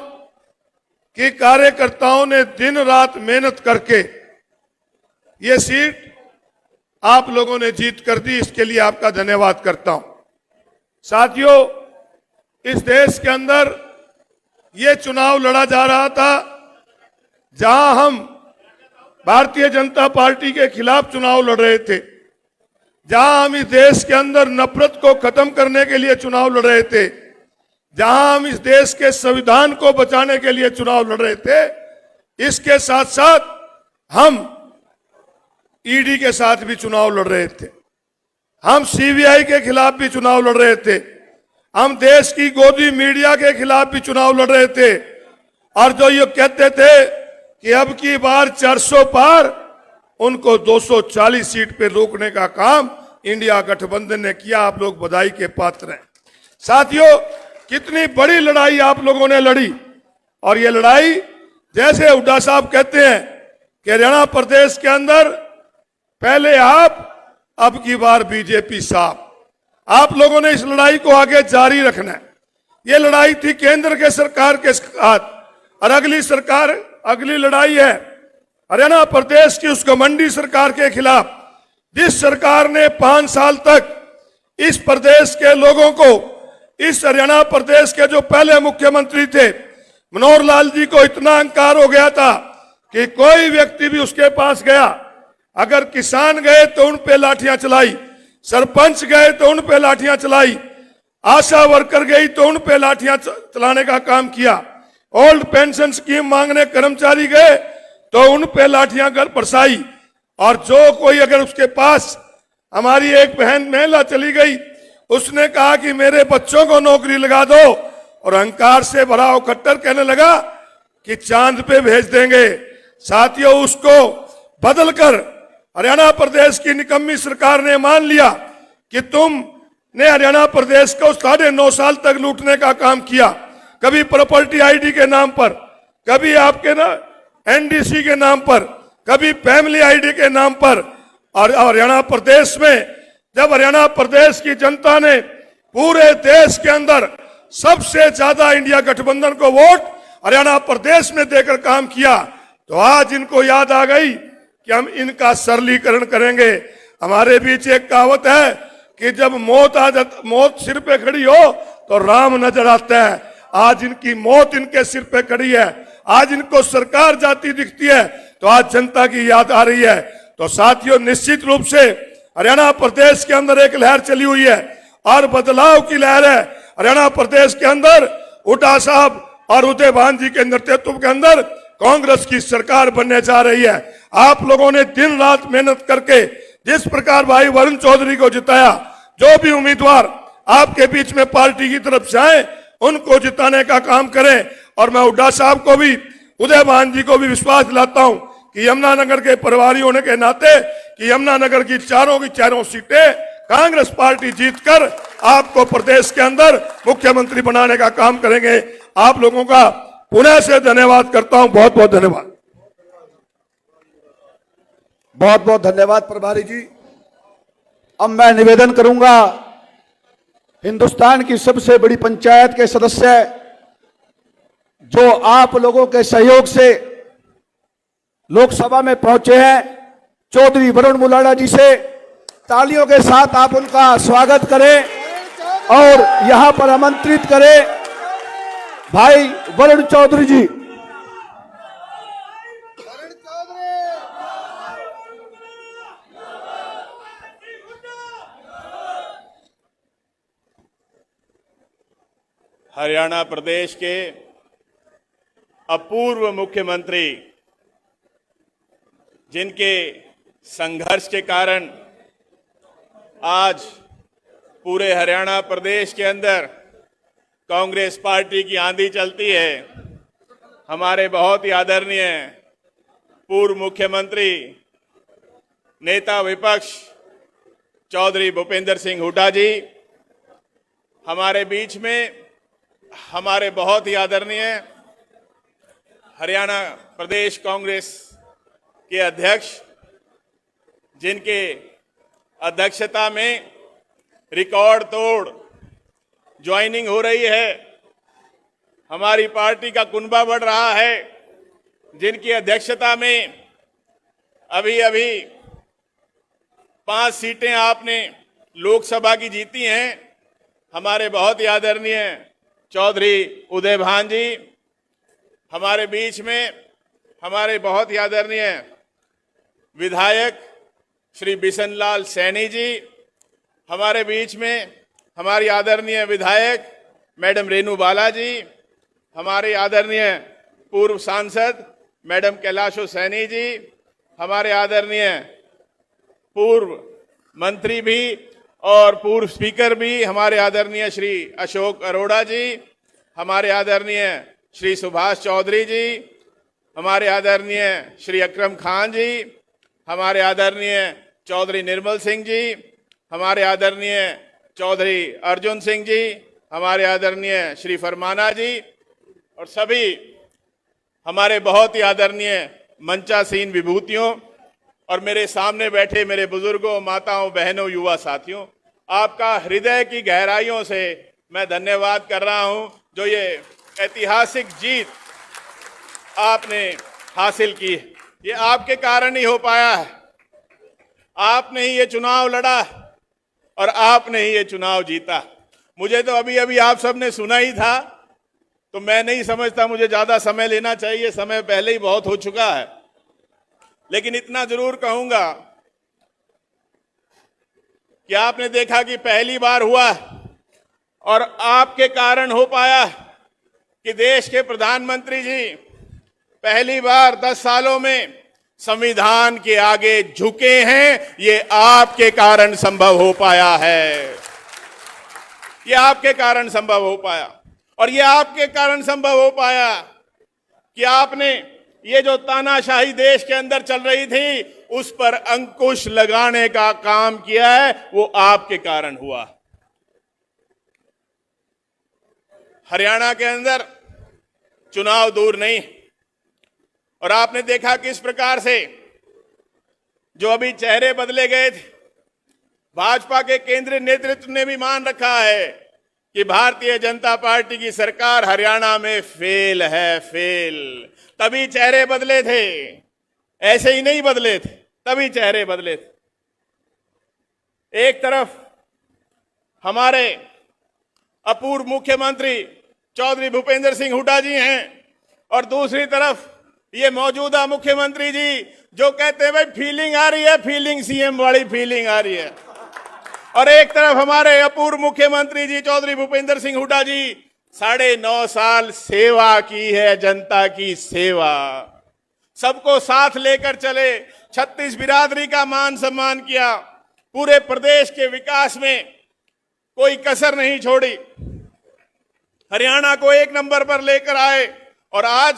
कि कार्यकर्ताओं ने दिन रात मेहनत करके ये सीट आप लोगों ने जीत कर दी, इसके लिए आपका धन्यवाद करता हूं। साथियों, इस देश के अंदर ये चुनाव लड़ा जा रहा था जहां हम भारतीय जनता पार्टी के खिलाफ चुनाव लड़ रहे थे, जहां हम इस देश के अंदर नफरत को खत्म करने के लिए चुनाव लड़ रहे थे, जहां हम इस देश के संविधान को बचाने के लिए चुनाव लड़ रहे थे, इसके साथ साथ हम ईडी के साथ भी चुनाव लड़ रहे थे, हम सीबीआई के खिलाफ भी चुनाव लड़ रहे थे, हम देश की गोदी मीडिया के खिलाफ भी चुनाव लड़ रहे थे। और जो ये कहते थे कि अब की बार 400 पार, उनको 240 सीट पे रोकने का काम इंडिया गठबंधन ने किया। आप लोग बधाई के पात्र हैं। साथियों, कितनी बड़ी लड़ाई आप लोगों ने लड़ी, और ये लड़ाई जैसे हुड्डा साहब कहते हैं कि हरियाणा प्रदेश के अंदर पहले आप, अब की बार बीजेपी साहब, आप लोगों ने इस लड़ाई को आगे जारी रखना है। ये लड़ाई थी केंद्र के सरकार के साथ, और अगली लड़ाई है हरियाणा प्रदेश की उस घमंडी सरकार के खिलाफ, जिस सरकार ने 5 साल तक इस प्रदेश के लोगों को, इस हरियाणा प्रदेश के जो पहले मुख्यमंत्री थे मनोहर लाल जी को इतना अहंकार हो गया था कि कोई व्यक्ति भी उसके पास गया, अगर किसान गए तो उन पे लाठियां चलाई, सरपंच गए तो उन पे लाठियां चलाई, आशा वर्कर गई तो उन पे लाठियां चलाने का काम किया, ओल्ड पेंशन स्कीम मांगने कर्मचारी गए तो उन पे लाठियां बरसाई। और जो कोई अगर उसके पास, हमारी एक बहन महिला चली गई, उसने कहा कि मेरे बच्चों को नौकरी लगा दो, और अहंकार से भरा हो खट्टर कहने लगा कि चांद पे भेज देंगे। साथियों, उसको बदलकर हरियाणा प्रदेश की निकम्मी सरकार ने मान लिया कि तुमने हरियाणा प्रदेश को 9.5 साल तक लूटने का काम किया, कभी प्रॉपर्टी आईडी के नाम पर, कभी आपके ना एनडीसी के नाम पर, कभी फैमिली आईडी के नाम पर। और हरियाणा प्रदेश में जब हरियाणा प्रदेश की जनता ने पूरे देश के अंदर सबसे ज्यादा इंडिया गठबंधन को वोट हरियाणा प्रदेश में देकर काम किया, तो आज इनको याद आ गई कि हम इनका सरलीकरण करेंगे। हमारे बीच एक कहावत है कि जब मौत सिर पे खड़ी हो तो राम नजर आता है। आज इनकी मौत इनके सिर पे खड़ी है, आज इनको सरकार जाती दिखती है, तो आज जनता की याद आ रही है। तो साथियों, निश्चित रूप से हरियाणा प्रदेश के अंदर एक लहर चली हुई है और बदलाव की लहर है। हरियाणा प्रदेश के अंदर हुड्डा साहब और उदयभान जी के नेतृत्व के अंदर कांग्रेस की सरकार बनने जा रही है। आप लोगों ने दिन रात मेहनत करके जिस प्रकार भाई वरुण चौधरी को जिताया, जो भी उम्मीदवार आपके बीच में पार्टी की तरफ से आए उनको जिताने का काम करें। और मैं हुड्डा साहब को भी, उदयभान जी को भी विश्वास दिलाता हूं कि यमुनानगर के प्रभारी होने के नाते कि यमुनानगर की चारों सीटें कांग्रेस पार्टी जीतकर आपको प्रदेश के अंदर मुख्यमंत्री बनाने का काम करेंगे। आप लोगों का पुनः से धन्यवाद करता हूं। बहुत बहुत धन्यवाद। बहुत बहुत धन्यवाद प्रभारी जी। अब मैं निवेदन करूंगा, हिंदुस्तान की सबसे बड़ी पंचायत के सदस्य जो आप लोगों के सहयोग से लोकसभा में पहुंचे हैं, चौधरी वरुण मुलाणा जी से तालियों के साथ आप उनका स्वागत करें और यहां पर आमंत्रित करें भाई वरुण चौधरी जी। हरियाणा प्रदेश के अपूर्व मुख्यमंत्री, जिनके संघर्ष के कारण आज पूरे हरियाणा प्रदेश के अंदर कांग्रेस पार्टी की आंधी चलती है, हमारे बहुत ही आदरणीय पूर्व मुख्यमंत्री, नेता विपक्ष चौधरी भूपेंद्र सिंह हुड्डा जी हमारे बीच में, हमारे बहुत ही आदरणीय हरियाणा प्रदेश कांग्रेस के अध्यक्ष, जिनके अध्यक्षता में रिकॉर्ड तोड़ ज्वाइनिंग हो रही है, हमारी पार्टी का कुनबा बढ़ रहा है, जिनकी अध्यक्षता में अभी अभी 5 सीटें आपने लोकसभा की जीती हैं। हमारे बहुत ही आदरणीय चौधरी उदयभान जी हमारे बीच में, हमारे बहुत ही आदरणीय विधायक श्री बिशनलाल सैनी जी हमारे बीच में, हमारी आदरणीय विधायक मैडम रेणु बाला जी, हमारे आदरणीय पूर्व सांसद मैडम कैलाशो सैनी जी, हमारे आदरणीय पूर्व मंत्री भी और पूर्व स्पीकर भी हमारे आदरणीय श्री अशोक अरोड़ा जी, हमारे आदरणीय श्री सुभाष चौधरी जी, हमारे आदरणीय श्री अकरम खान जी, हमारे आदरणीय चौधरी निर्मल सिंह जी, हमारे आदरणीय चौधरी अर्जुन सिंह जी, हमारे आदरणीय श्री फरमाना जी और सभी हमारे बहुत ही आदरणीय मंचासीन विभूतियों और मेरे सामने बैठे मेरे बुजुर्गों, माताओं, बहनों, युवा साथियों, आपका हृदय की गहराइयों से मैं धन्यवाद कर रहा हूं। जो ये ऐतिहासिक जीत आपने हासिल की, ये आपके कारण ही हो पाया है। आपने ही ये चुनाव लड़ा और आपने ही ये चुनाव जीता। मुझे तो अभी अभी आप सबने सुना ही था, तो मैं नहीं समझता मुझे ज्यादा समय लेना चाहिए, समय पहले ही बहुत हो चुका है। लेकिन इतना जरूर कहूंगा कि आपने देखा कि पहली बार हुआ और आपके कारण हो पाया कि देश के प्रधानमंत्री जी पहली बार 10 सालों में संविधान के आगे झुके हैं। ये आपके कारण संभव हो पाया है, ये आपके कारण संभव हो पाया। और ये आपके कारण संभव हो पाया कि आपने ये जो तानाशाही देश के अंदर चल रही थी उस पर अंकुश लगाने का काम किया है, वो आपके कारण हुआ। हरियाणा के अंदर चुनाव दूर नहीं और आपने देखा किस प्रकार से जो अभी चेहरे बदले गए थे, भाजपा के केंद्रीय नेतृत्व ने भी मान रखा है कि भारतीय जनता पार्टी की सरकार हरियाणा में फेल है, फेल। तभी चेहरे बदले थे, ऐसे ही नहीं बदले थे, तभी चेहरे बदले थे। एक तरफ हमारे अपूर्व मुख्यमंत्री चौधरी भूपेंद्र सिंह हुड्डा जी हैं और दूसरी तरफ ये मौजूदा मुख्यमंत्री जी जो कहते हैं भाई फीलिंग आ रही है, फीलिंग सीएम वाली फीलिंग आ रही है। और एक तरफ हमारे अपूर्व मुख्यमंत्री जी चौधरी भूपेंद्र सिंह हुड्डा जी 9.5 साल सेवा की है, जनता की सेवा, सबको साथ लेकर चले, 36 बिरादरी का मान सम्मान किया, पूरे प्रदेश के विकास में कोई कसर नहीं छोड़ी, हरियाणा को 1 नंबर पर लेकर आए। और आज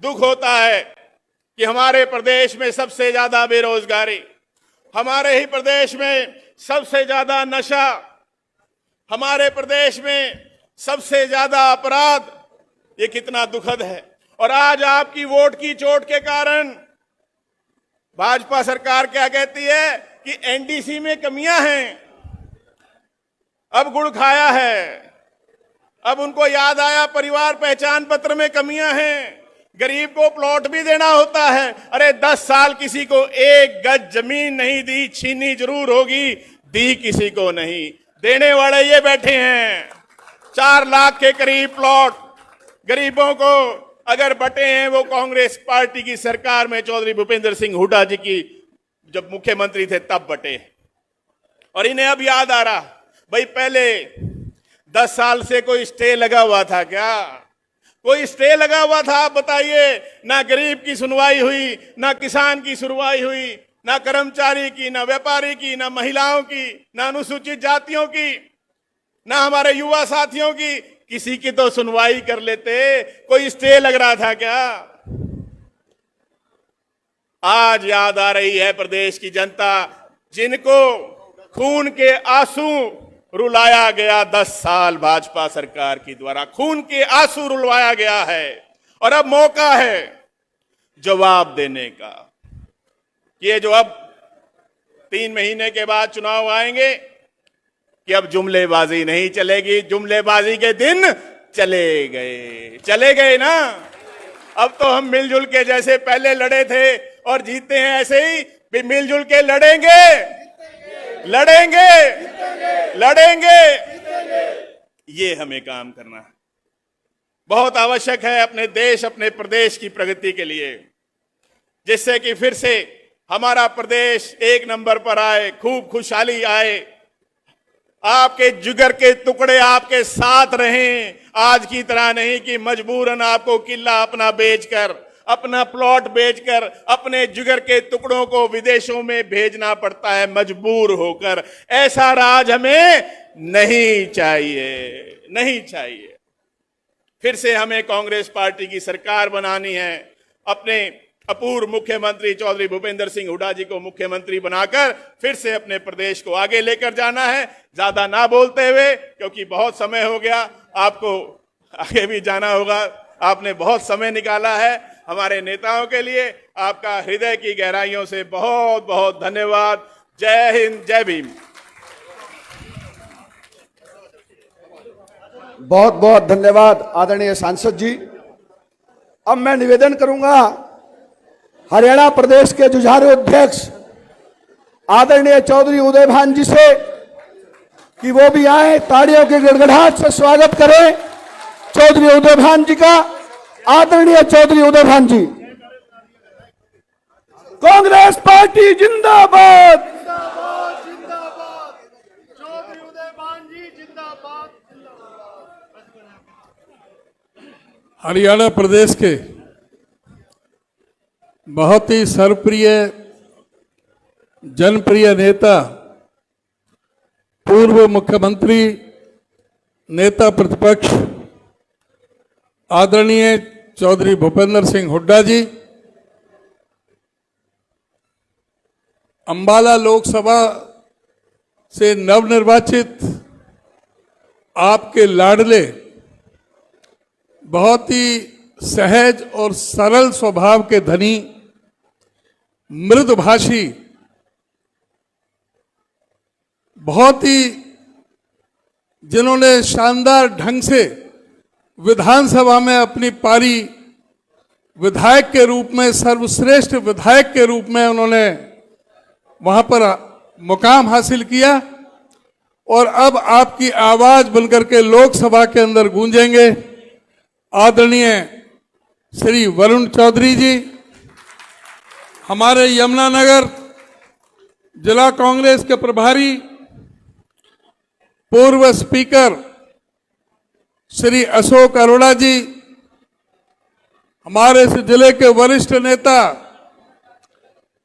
दुख होता है कि हमारे प्रदेश में सबसे ज्यादा बेरोजगारी, हमारे ही प्रदेश में सबसे ज्यादा नशा, हमारे प्रदेश में सबसे ज्यादा अपराध, ये कितना दुखद है। और आज आपकी वोट की चोट के कारण भाजपा सरकार क्या कहती है कि एनडीसी में कमियां हैं, अब गुड़ खाया है, अब उनको याद आया परिवार पहचान पत्र में कमियां हैं, गरीब को प्लॉट भी देना होता है। अरे 10 साल किसी को 1 गज जमीन नहीं दी, छीनी जरूर होगी, दी किसी को नहीं, देने वाले ये बैठे हैं। 4 लाख के करीब प्लॉट गरीबों को अगर बटे हैं वो कांग्रेस पार्टी की सरकार में चौधरी भूपेंद्र सिंह हुड्डा जी की जब मुख्यमंत्री थे तब बटे। और इन्हें अब याद आ रहा, भाई पहले 10 साल से कोई स्टे लगा हुआ था क्या? कोई स्टे लगा हुआ था? आप बताइए। ना गरीब की सुनवाई हुई, ना किसान की सुनवाई हुई, ना कर्मचारी की, ना व्यापारी की, ना महिलाओं की, ना अनुसूचित जातियों की, ना हमारे युवा साथियों की, किसी की तो सुनवाई कर लेते। कोई स्टे लग रहा था क्या? आज याद आ रही है प्रदेश की जनता जिनको खून के आंसू रुलाया गया 10 साल भाजपा सरकार की द्वारा, खून के आंसू रुलवाया गया है। और अब मौका है जवाब देने का। ये जो अब 3 महीने के बाद चुनाव आएंगे कि अब जुमलेबाजी नहीं चलेगी, जुमलेबाजी के दिन चले गए ना। अब तो हम मिलजुल के जैसे पहले लड़े थे और जीते हैं ऐसे ही भी मिलजुल के लड़ेंगे। ये हमें काम करना है, बहुत आवश्यक है अपने देश अपने प्रदेश की प्रगति के लिए, जिससे कि फिर से हमारा प्रदेश 1 नंबर पर आए, खूब खुशहाली आए, आपके जिगर के टुकड़े आपके साथ रहें। आज की तरह नहीं कि मजबूरन आपको किला अपना बेचकर, अपना प्लॉट बेचकर अपने जिगर के टुकड़ों को विदेशों में भेजना पड़ता है मजबूर होकर। ऐसा राज हमें नहीं चाहिए। फिर से हमें कांग्रेस पार्टी की सरकार बनानी है, अपने अपूर्व मुख्यमंत्री चौधरी भूपेंद्र सिंह हुड्डा जी को मुख्यमंत्री बनाकर फिर से अपने प्रदेश को आगे लेकर जाना है। ज्यादा ना बोलते हुए, क्योंकि बहुत समय हो गया, आपको आगे भी जाना होगा, आपने बहुत समय निकाला है हमारे नेताओं के लिए। आपका हृदय की गहराइयों से बहुत बहुत धन्यवाद। जय हिंद, जय भीम। बहुत बहुत धन्यवाद आदरणीय सांसद जी। अब मैं निवेदन करूंगा हरियाणा प्रदेश के जुझारू अध्यक्ष आदरणीय चौधरी उदयभान जी से कि वो भी आए, तालियों के गड़गड़ाहट से स्वागत करें चौधरी उदयभान जी का। आदरणीय चौधरी उदयभान जी। कांग्रेस पार्टी जिंदाबाद। चौधरी उदयभान जी जिंदाबाद। हरियाणा प्रदेश के बहुत ही सर्वप्रिय जनप्रिय नेता, पूर्व मुख्यमंत्री, नेता प्रतिपक्ष आदरणीय चौधरी भूपेंद्र सिंह हुड्डा जी, अंबाला लोकसभा से नवनिर्वाचित आपके लाडले बहुत ही सहज और सरल स्वभाव के धनी, मृदुभाषी, बहुत ही जिन्होंने शानदार ढंग से विधानसभा में अपनी पारी विधायक के रूप में, सर्वश्रेष्ठ विधायक के रूप में उन्होंने वहां पर मुकाम हासिल किया और अब आपकी आवाज बनकर के लोकसभा के अंदर गूंजेंगे। आदरणीय श्री वरुण चौधरी जी, हमारे यमुनानगर जिला कांग्रेस के प्रभारी, पूर्व स्पीकर श्री अशोक अरोड़ा जी, हमारे इस जिले के वरिष्ठ नेता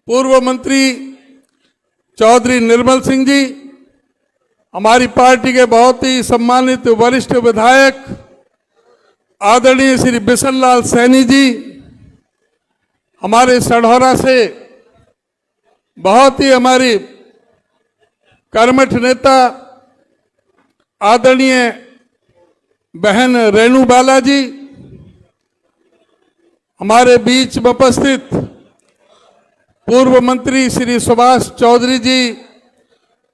पूर्व मंत्री चौधरी निर्मल सिंह जी, हमारी पार्टी के बहुत ही सम्मानित वरिष्ठ विधायक आदरणीय श्री बिशन लाल सैनी जी, हमारे सढौरा से बहुत ही हमारी कर्मठ नेता आदरणीय बहन रेणु बाला जी, हमारे बीच में उपस्थित पूर्व मंत्री श्री सुभाष चौधरी जी,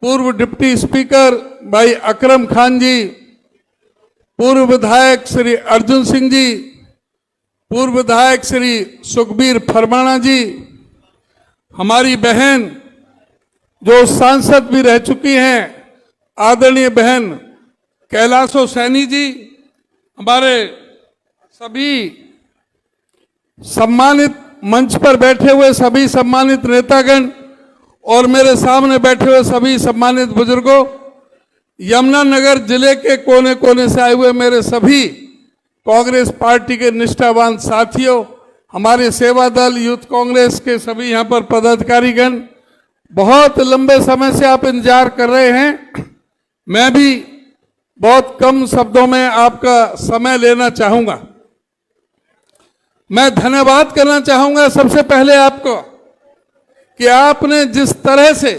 पूर्व डिप्टी स्पीकर भाई अकरम खान जी, पूर्व विधायक श्री अर्जुन सिंह जी, पूर्व विधायक श्री सुखबीर फरमाना जी, हमारी बहन जो सांसद भी रह चुकी हैं आदरणीय बहन कैलाशो सैनी जी, हमारे सभी सम्मानित मंच पर बैठे हुए सभी सम्मानित नेतागण और मेरे सामने बैठे हुए सभी सम्मानित बुजुर्गों, यमुनानगर जिले के कोने कोने से आए हुए मेरे सभी कांग्रेस पार्टी के निष्ठावान साथियों, हमारे सेवा दल यूथ कांग्रेस के सभी यहाँ पर पदाधिकारीगण, बहुत लंबे समय से आप इंतजार कर रहे हैं। मैं भी बहुत कम शब्दों में आपका समय लेना चाहूंगा। मैं धन्यवाद करना चाहूंगा सबसे पहले आपको कि आपने जिस तरह से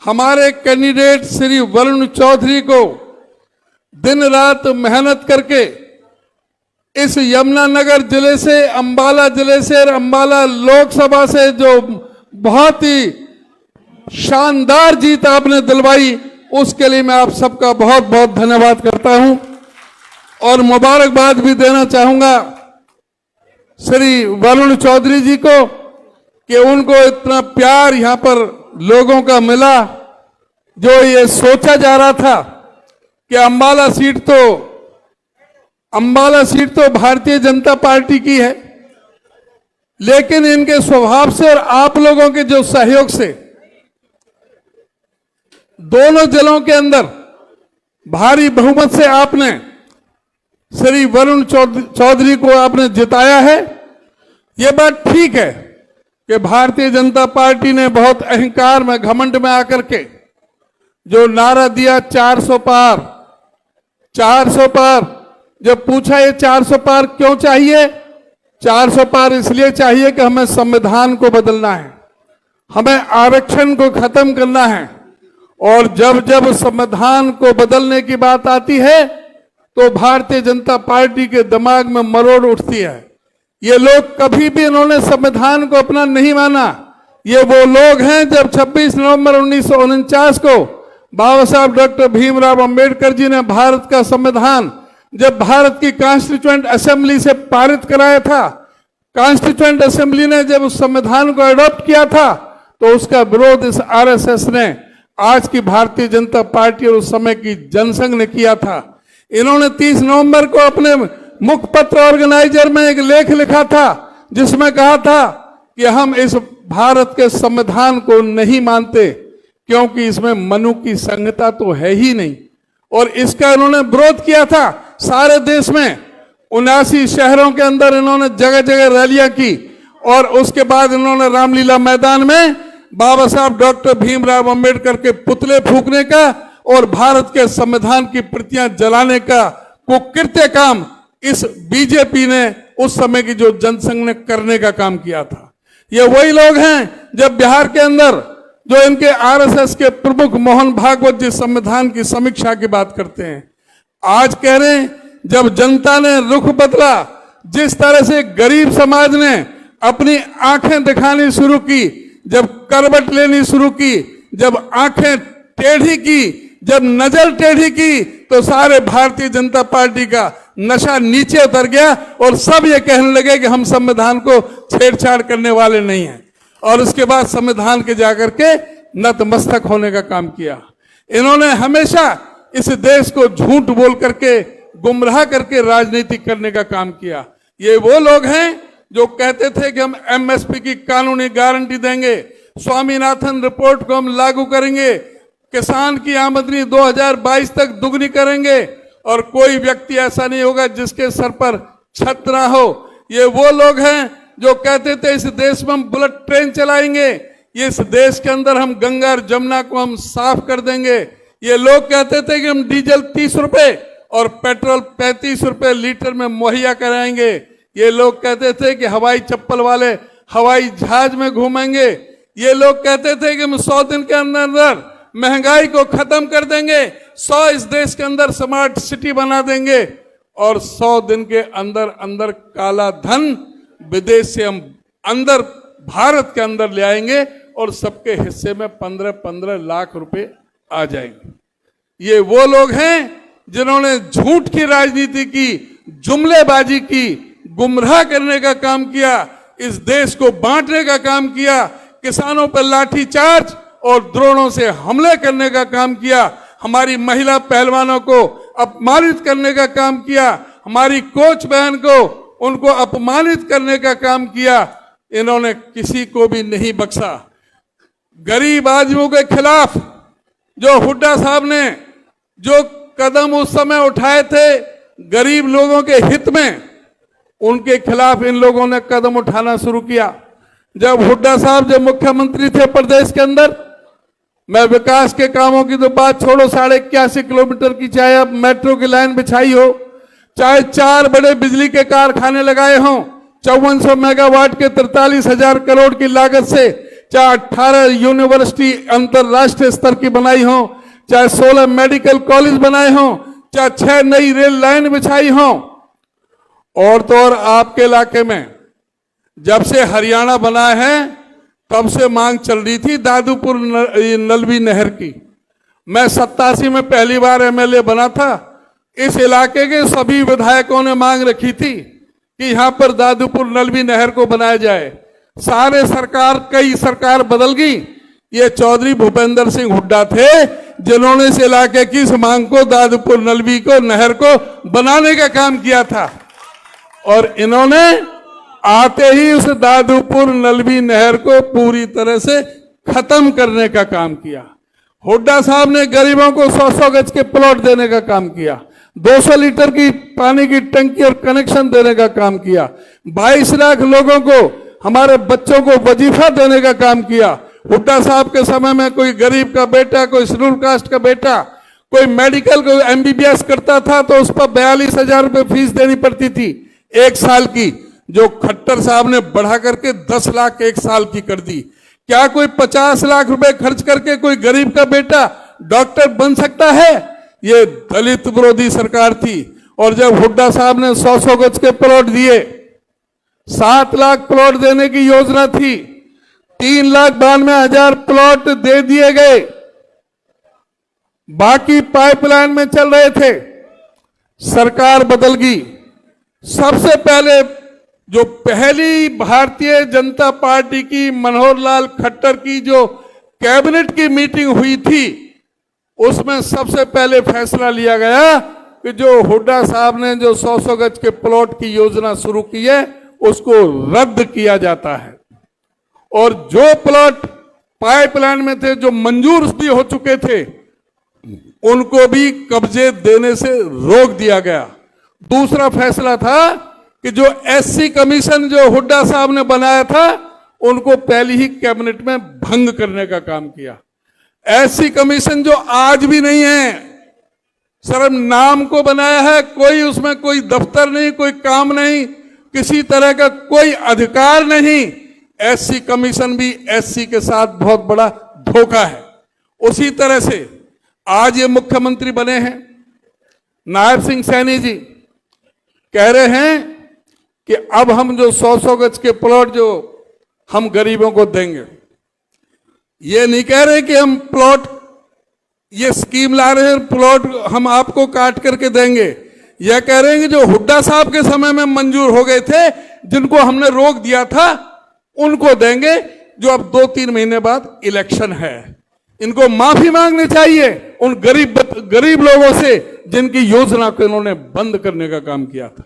हमारे कैंडिडेट श्री वरुण चौधरी को दिन रात मेहनत करके इस यमुनानगर जिले से, अंबाला जिले से और अंबाला लोकसभा से जो बहुत ही शानदार जीत आपने दिलवाई, उसके लिए मैं आप सबका बहुत बहुत धन्यवाद करता हूं और मुबारकबाद भी देना चाहूंगा श्री वरुण चौधरी जी को कि उनको इतना प्यार यहां पर लोगों का मिला। जो ये सोचा जा रहा था कि अंबाला सीट तो भारतीय जनता पार्टी की है, लेकिन इनके स्वभाव से और आप लोगों के जो सहयोग से दोनों जिलों के अंदर भारी बहुमत से आपने श्री वरुण चौधरी को आपने जिताया है। ये बात ठीक है कि भारतीय जनता पार्टी ने बहुत अहंकार में, घमंड में आकर के जो नारा दिया 400 पार, 400 पार, जब पूछा ये 400 पार क्यों चाहिए, 400 पार इसलिए चाहिए कि हमें संविधान को बदलना है, हमें आरक्षण को खत्म करना है। और जब जब संविधान को बदलने की बात आती है तो भारतीय जनता पार्टी के दिमाग में मरोड़ उठती है। ये लोग कभी भी इन्होंने संविधान को अपना नहीं माना। ये वो लोग हैं जब 26 नवंबर 1949 को बाबा साहब डॉक्टर भीमराव अंबेडकर जी ने भारत का संविधान जब भारत की कॉन्स्टिट्यूएंट असेंबली से पारित कराया था, कॉन्स्टिट्यूएंट असेंबली ने जब उस संविधान को अडॉप्ट किया था तो उसका विरोध इस आरएसएस ने, आज की भारतीय जनता पार्टी और उस समय की जनसंघ ने किया था। इन्होंने 30 नवंबर को अपने मुखपत्र ऑर्गेनाइजर में एक लेख लिखा था जिसमें कहा था कि हम इस भारत के संविधान को नहीं मानते क्योंकि इसमें मनु की संहिता तो है ही नहीं, और इसका इन्होंने विरोध किया था। सारे देश में 79 शहरों के अंदर इन्होंने जगह जगह रैलियां की और उसके बाद इन्होंने रामलीला मैदान में बाबा साहब डॉक्टर भीमराव अंबेडकर के पुतले फूकने का और भारत के संविधान की प्रतियां जलाने का कुकृत्य काम इस बीजेपी ने, उस समय की जो जनसंघ ने करने का काम किया था। ये वही लोग हैं जब बिहार के अंदर जो इनके आरएसएस के प्रमुख मोहन भागवत जी संविधान की समीक्षा की बात करते हैं, आज कह रहे हैं जब जनता ने रुख बदला, जिस तरह से गरीब समाज ने अपनी आंखें दिखानी शुरू की, जब करवट लेनी शुरू की, जब आंखें टेढ़ी की, जब नजर टेढ़ी की, तो सारे भारतीय जनता पार्टी का नशा नीचे उतर गया और सब ये कहने लगे कि हम संविधान को छेड़छाड़ करने वाले नहीं हैं। और उसके बाद संविधान के जाकर के नतमस्तक होने का काम किया। इन्होंने हमेशा इस देश को झूठ बोल करके, गुमराह करके राजनीति करने का काम किया। ये वो लोग हैं जो कहते थे कि हम एमएसपी की कानूनी गारंटी देंगे, स्वामीनाथन रिपोर्ट को हम लागू करेंगे, किसान की आमदनी 2022 तक दुगनी करेंगे और कोई व्यक्ति ऐसा नहीं होगा जिसके सर पर छत ना हो। ये वो लोग हैं जो कहते थे इस देश में हम बुलेट ट्रेन चलाएंगे, ये इस देश के अंदर हम गंगा और जमुना को हम साफ कर देंगे। ये लोग कहते थे कि हम डीजल 30 रुपए और पेट्रोल 35 रुपए लीटर में मुहैया कराएंगे। ये लोग कहते थे कि हवाई चप्पल वाले हवाई जहाज में घूमेंगे। ये लोग कहते थे कि हम 100 दिन के अंदर अंदर महंगाई को खत्म कर देंगे, 100 इस देश के अंदर स्मार्ट सिटी बना देंगे और 100 दिन के अंदर अंदर काला धन विदेश से हम अंदर भारत के अंदर ले आएंगे और सबके हिस्से में 15-15 लाख रुपए आ जाएंगे। ये वो लोग हैं जिन्होंने झूठ की राजनीति की, जुमलेबाजी की, गुमराह करने का काम किया, इस देश को बांटने का काम किया, किसानों पर लाठीचार्ज और ड्रोनों से हमले करने का काम किया, हमारी महिला पहलवानों को अपमानित करने का काम किया, हमारी कोच बहन को उनको अपमानित करने का काम किया। इन्होंने किसी को भी नहीं बख्शा। गरीब आदमियों के खिलाफ जो हुड्डा साहब ने जो कदम उस समय उठाए थे गरीब लोगों के हित में, उनके खिलाफ इन लोगों ने कदम उठाना शुरू किया। जब हुड्डा साहब जब मुख्यमंत्री थे प्रदेश के अंदर, मैं विकास के कामों की तो बात छोड़ो, 81.5 किलोमीटर की चाहे अब मेट्रो की लाइन बिछाई हो, चाहे 4 बड़े बिजली के कारखाने लगाए हों 5400 मेगावाट के 43,000 करोड़ की लागत से, चाहे 18 यूनिवर्सिटी अंतरराष्ट्रीय स्तर की बनाई हो, चाहे 16 मेडिकल कॉलेज बनाए हों, चाहे 6 नई रेल लाइन बिछाई हों। और तो और आपके इलाके में जब से हरियाणा बना है तब से मांग चल रही थी दादूपुर नलवी नहर की। मैं 87 में पहली बार एमएलए बना था। इस इलाके के सभी विधायकों ने मांग रखी थी कि यहां पर दादूपुर नलवी नहर को बनाया जाए। कई सरकार बदल गई, ये चौधरी भूपेंद्र सिंह हुड्डा थे जिन्होंने इस इलाके की इस मांग को, दादूपुर नलवी को नहर को बनाने का काम किया था। और इन्होंने आते ही उस दादूपुर नलवी नहर को पूरी तरह से खत्म करने का काम किया। हुड्डा साहब ने गरीबों को 100-100 गज के प्लॉट देने का काम किया, 200 लीटर की पानी की टंकी और कनेक्शन देने का काम किया, 22 लाख लोगों को, हमारे बच्चों को वजीफा देने का काम किया। हुड्डा साहब के समय में कोई गरीब का बेटा, कोई शेड्यूल कास्ट का बेटा, कोई मेडिकल को MBBS करता था तो उस पर 42,000 रुपये फीस देनी पड़ती थी 1 साल की, जो खट्टर साहब ने बढ़ा करके 10 लाख 1 साल की कर दी। क्या कोई 50 लाख रुपए खर्च करके कोई गरीब का बेटा डॉक्टर बन सकता है? ये दलित विरोधी सरकार थी। और जब हुड्डा साहब ने 100-100 गज के प्लॉट दिए, 7 लाख प्लॉट देने की योजना थी, 3,92,000 प्लॉट दे दिए गए, बाकी पाइपलाइन में चल रहे थे। सरकार बदल गई। सबसे पहले जो पहली भारतीय जनता पार्टी की मनोहर लाल खट्टर की जो कैबिनेट की मीटिंग हुई थी, उसमें सबसे पहले फैसला लिया गया कि जो हुड्डा साहब ने जो 100-100 गज के प्लॉट की योजना शुरू की है उसको रद्द किया जाता है। और जो प्लॉट पाइपलाइन में थे, जो मंजूर भी हो चुके थे, उनको भी कब्जे देने से रोक दिया गया। दूसरा फैसला था कि जो SC कमीशन जो हुड्डा साहब ने बनाया था, उनको पहली ही कैबिनेट में भंग करने का काम किया। SC कमीशन जो आज भी नहीं है, सिर्फ नाम को बनाया है, कोई उसमें कोई दफ्तर नहीं, कोई काम नहीं, किसी तरह का कोई अधिकार नहीं। SC कमीशन भी SC के साथ बहुत बड़ा धोखा है। उसी तरह से आज ये मुख्यमंत्री बने हैं नायब सिंह सैनी जी, कह रहे हैं कि अब हम जो 100-100 गज के प्लॉट जो हम गरीबों को देंगे, ये नहीं कह रहे कि हम प्लॉट, ये स्कीम ला रहे हैं प्लॉट हम आपको काट करके देंगे। यह कह रहे हैं कि जो हुड्डा साहब के समय में मंजूर हो गए थे, जिनको हमने रोक दिया था, उनको देंगे। जो अब 2-3 महीने बाद इलेक्शन है, इनको माफी मांगनी चाहिए उन गरीब लोगों से जिनकी योजना को इन्होंने बंद करने का काम किया था।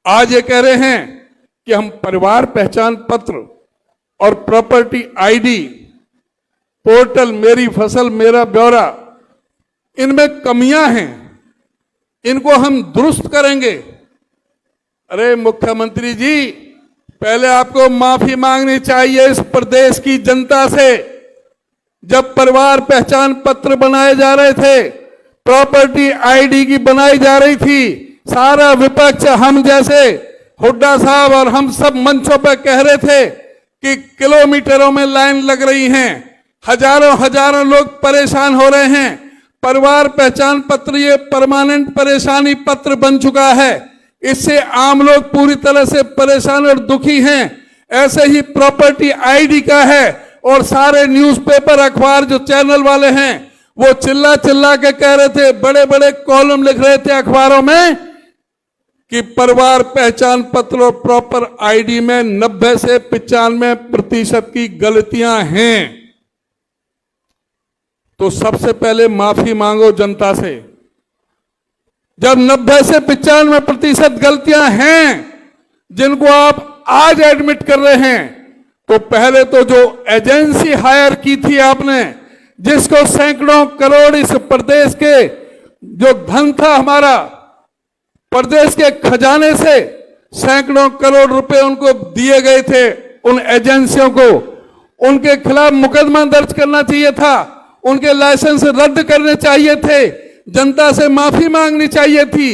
आज ये कह रहे हैं कि हम परिवार पहचान पत्र और प्रॉपर्टी आईडी पोर्टल मेरी फसल मेरा ब्यौरा, इनमें कमियां हैं, इनको हम दुरुस्त करेंगे। अरे मुख्यमंत्री जी, पहले आपको माफी मांगनी चाहिए इस प्रदेश की जनता से। जब परिवार पहचान पत्र बनाए जा रहे थे, प्रॉपर्टी आईडी की बनाई जा रही थी, सारा विपक्ष, हम जैसे हुड्डा साहब और हम सब मंचों पर कह रहे थे कि किलोमीटरों में लाइन लग रही हैं, हजारों लोग परेशान हो रहे हैं। परिवार पहचान पत्र ये परमानेंट परेशानी पत्र बन चुका है, इससे आम लोग पूरी तरह से परेशान और दुखी हैं। ऐसे ही प्रॉपर्टी आईडी का है, और सारे न्यूज़पेपर अखबार जो चैनल वाले हैं वो चिल्ला के कह रहे थे, बड़े बड़े कॉलम लिख रहे थे अखबारों में कि परिवार पहचान पत्र और प्रॉपर आईडी में 90 से 95% की गलतियां हैं। तो सबसे पहले माफी मांगो जनता से। जब 90 से 95% गलतियां हैं जिनको आप आज एडमिट कर रहे हैं, तो पहले तो जो एजेंसी हायर की थी आपने, जिसको सैकड़ों करोड़ इस प्रदेश के जो धन था हमारा प्रदेश के खजाने से, सैकड़ों करोड़ रुपए उनको दिए गए थे, उन एजेंसियों को, उनके खिलाफ मुकदमा दर्ज करना चाहिए था, उनके लाइसेंस रद्द करने चाहिए थे, जनता से माफी मांगनी चाहिए थी।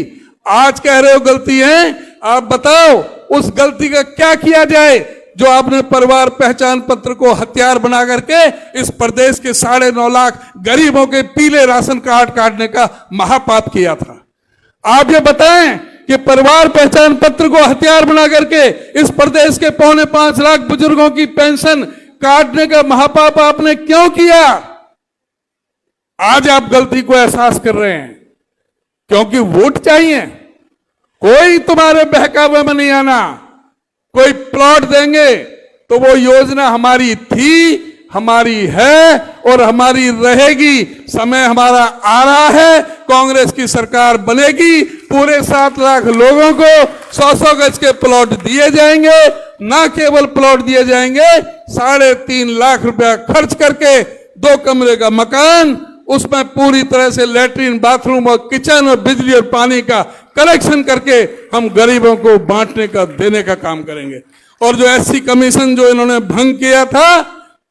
आज कह रहे हो गलती है, आप बताओ उस गलती का क्या किया जाए जो आपने परिवार पहचान पत्र को हथियार बना करके इस प्रदेश के 9.5 लाख गरीबों के पीले राशन कार्ड काटने का महापाप किया था। आप ये बताएं कि परिवार पहचान पत्र को हथियार बना करके इस प्रदेश के 4.25 लाख बुजुर्गों की पेंशन काटने का महापाप आपने क्यों किया? आज आप गलती को एहसास कर रहे हैं क्योंकि वोट चाहिए। कोई तुम्हारे बहकावे में नहीं आना। कोई प्लॉट देंगे तो वो योजना हमारी थी, हमारी है और हमारी रहेगी। समय हमारा आ रहा है, कांग्रेस की सरकार बनेगी, पूरे 7 लाख लोगों को 100-100 गज के प्लॉट दिए जाएंगे। ना केवल प्लॉट दिए जाएंगे, 3.5 लाख रुपया खर्च करके 2 कमरे का मकान, उसमें पूरी तरह से लेटरिन बाथरूम और किचन और बिजली और पानी का कलेक्शन करके हम गरीबों को बांटने का देने का काम करेंगे। और जो एससी कमीशन जो इन्होंने भंग किया था,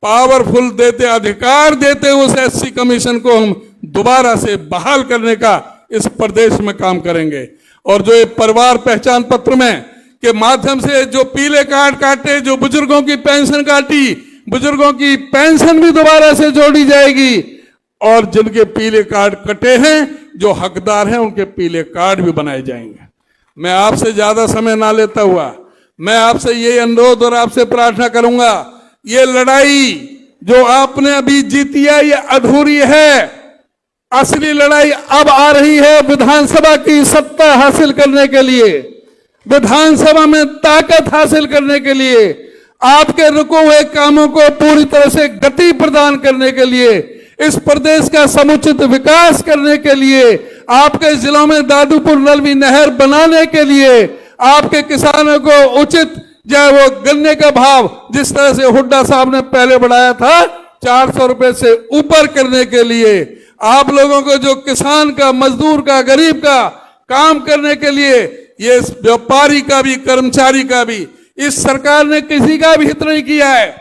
पावरफुल देते अधिकार देते उस एससी कमीशन को हम दोबारा से बहाल करने का इस प्रदेश में काम करेंगे। और जो ये परिवार पहचान पत्र में के माध्यम से जो पीले कार्ड काटे, जो बुजुर्गों की पेंशन काटी, बुजुर्गों की पेंशन भी दोबारा से जोड़ी जाएगी। और जिनके पीले कार्ड कटे हैं, जो हकदार हैं, उनके पीले कार्ड भी बनाए जाएंगे। मैं आपसे ज्यादा समय ना लेता हुआ मैं आपसे ये अनुरोध और आपसे प्रार्थना करूंगा, ये लड़ाई जो आपने अभी जीती है ये अधूरी है। असली लड़ाई अब आ रही है विधानसभा की सत्ता हासिल करने के लिए, विधानसभा में ताकत हासिल करने के लिए, आपके रुके हुए कामों को पूरी तरह से गति प्रदान करने के लिए, इस प्रदेश का समुचित विकास करने के लिए, आपके जिलों में दादूपुर नलवी नहर बनाने के लिए, आपके किसानों को उचित जो वो गन्ने का भाव जिस तरह से हुड्डा साहब ने पहले बढ़ाया था 400 रुपए से ऊपर करने के लिए, आप लोगों को जो किसान का, मजदूर का, गरीब का काम करने के लिए, ये व्यापारी का भी, कर्मचारी का भी, इस सरकार ने किसी का भी हित नहीं किया है।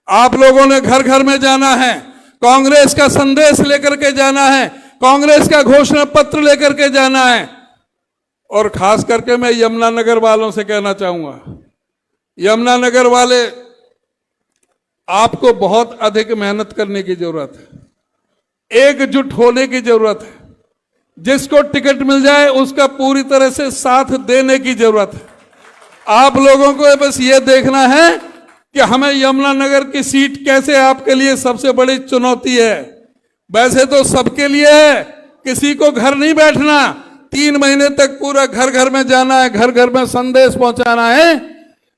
आप लोगों ने घर घर में जाना है, कांग्रेस का संदेश लेकर के जाना है, कांग्रेस का घोषणा पत्र लेकर के जाना है। और खास करके मैं यमुनानगर वालों से कहना चाहूंगा, यमुनानगर वाले, आपको बहुत अधिक मेहनत करने की जरूरत है, एकजुट होने की जरूरत है। जिसको टिकट मिल जाए उसका पूरी तरह से साथ देने की जरूरत है। आप लोगों को बस ये देखना है कि हमें यमुनानगर की सीट कैसे आपके लिए सबसे बड़ी चुनौती है। वैसे तो सबके लिए है, किसी को घर नहीं बैठना, 3 महीने तक पूरा घर घर में जाना है, घर घर में संदेश पहुंचाना है,